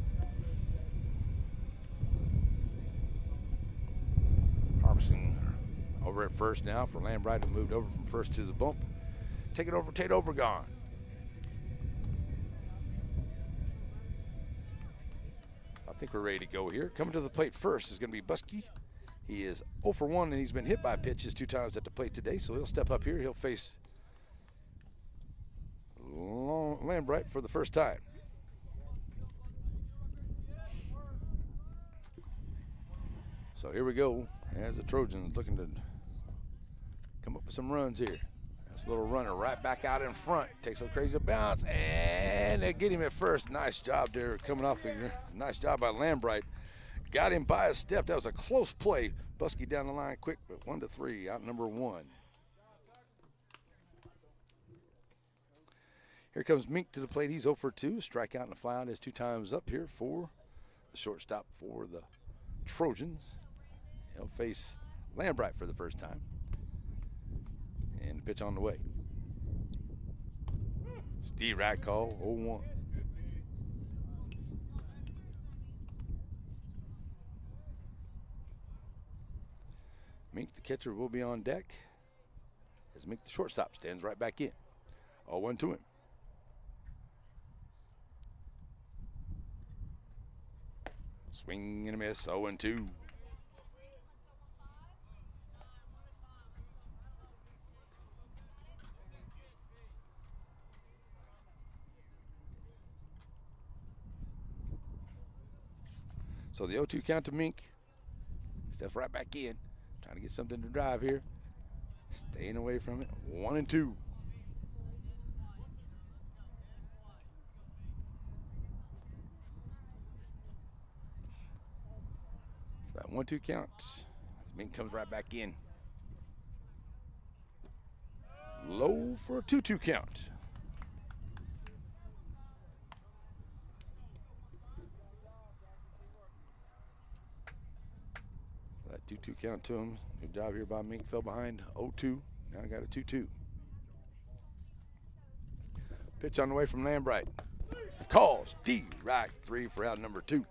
Harbison over at first now for Lambright, who moved over from first to the bump. Taking over Tate Obregon. I think we're ready to go here. Coming to the plate first is going to be Buskey. He is 0 for 1, and he's been hit by pitches 2 times at the plate today, so he'll step up here. He'll face Lambright for the first time. So here we go, as the Trojans looking to come up with some runs here. That's a little runner right back out in front. Takes a crazy bounce, and they get him at first. Nice job there coming off the nice job by Lambright. Got him by a step. That was a close play. Buskey down the line quick, but 1-3, out number 1. Here comes Mink to the plate. He's 0 for 2. Strikeout and a fly out is 2 times up here for the shortstop for the Trojans. He'll face Lambright for the first time. And the pitch on the way. Steve Rack call, 0-1. Mink, the catcher, will be on deck as Mink, the shortstop, stands right back in. 0-1 to him. Swing and a miss, 0-2. So the 0-2 count to Mink. Steps right back in. Trying to get something to drive here. Staying away from it. 1-2. That 1-2 count. Mink comes right back in. Low for a 2-2 count. That 2-2 count to him. Good job here by Mink. Fell behind 0-2. Now got a 2-2. Pitch on the way from Lambright. Calls D. Right 3 for out number 2.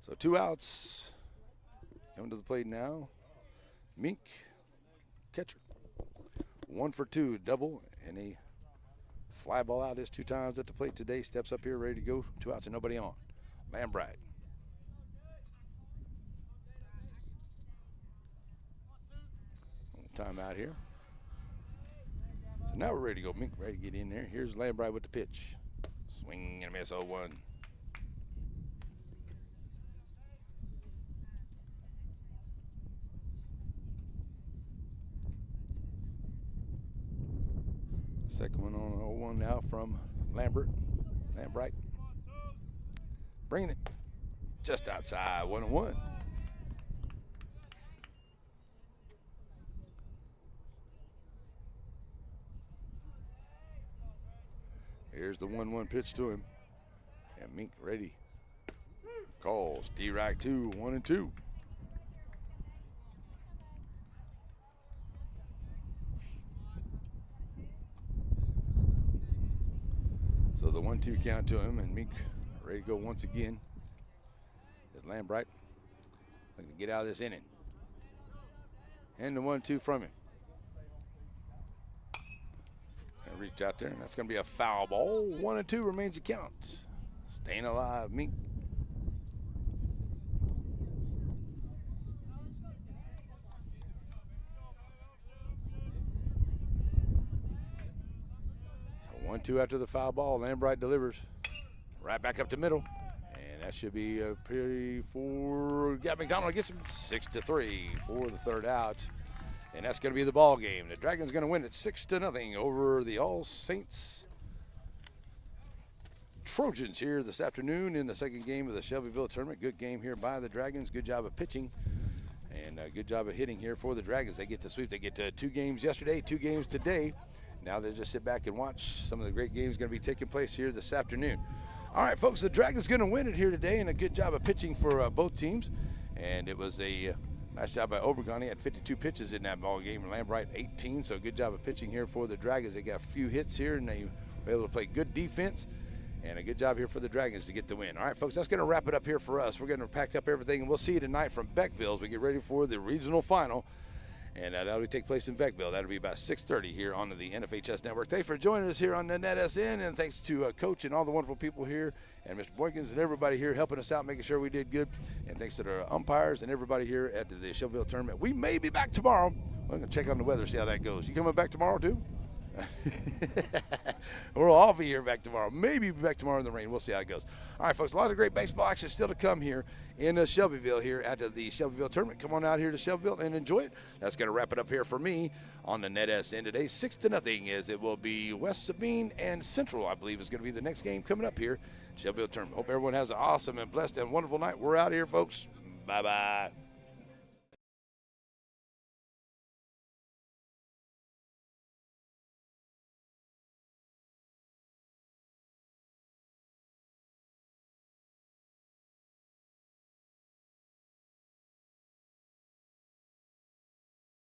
So 2 outs. Coming to the plate now. Mink, catcher. 1 for 2, double, and a fly ball out is 2 times at the plate today. Steps up here, ready to go. 2 outs and nobody on. Lambright. Time out here. So now we're ready to go. Mink ready to get in there. Here's Lambright with the pitch. Swing and a miss, 0-1. Second one on 0-1 now from Lambright. Bringing it just outside, 1-1. Here's the 1-1 pitch to him. And Mink ready. Calls D-Rack 2, 1-2. So the 1-2 count to him, and Mink ready to go once again. As Lambright looking to get out of this inning. And the 1-2 from him. Gonna reach out there, and that's gonna be a foul ball. 1-2 remains the count. Staying alive, Mink. 1-2 after the foul ball. Lambright delivers right back up to middle. And that should be a pretty for Gavin McDonald gets him 6-3 for the third out. And that's going to be the ball game. The Dragons going to win it 6-0 over the All Saints Trojans here this afternoon in the second game of the Shelbyville tournament. Good game here by the Dragons. Good job of pitching and a good job of hitting here for the Dragons. They get to sweep. They get to 2 games yesterday, 2 games today. Now they just sit back and watch some of the great games going to be taking place here this afternoon. All right, folks, the Dragons going to win it here today, and a good job of pitching for both teams. And it was a nice job by Obregon. He had 52 pitches in that ball game, and Lambright 18. So good job of pitching here for the Dragons. They got a few hits here, and they were able to play good defense. And a good job here for the Dragons to get the win. All right, folks, that's going to wrap it up here for us. We're going to pack up everything, and we'll see you tonight from Beckville as we get ready for the regional final. And that'll take place in Beckville. That'll be about 6:30 here on the NFHS Network. Thanks for joining us here on the NETSN, and thanks to Coach and all the wonderful people here, and Mr. Boykins and everybody here helping us out, making sure we did good. And thanks to the umpires and everybody here at the Shelbyville tournament. We may be back tomorrow. We're going to check on the weather, see how that goes. You coming back tomorrow, too? We'll all be here back tomorrow. Maybe be back tomorrow in the rain. We'll see how it goes. All right, folks, a lot of great baseball action still to come here in Shelbyville here at the Shelbyville tournament. Come on out here to Shelbyville and enjoy it. That's going to wrap it up here for me on the NETSN today. 6-0 as it will be West Sabine and Central, I believe, is going to be the next game coming up here. Shelbyville tournament. Hope everyone has an awesome and blessed and wonderful night. We're out here, folks. Bye-bye.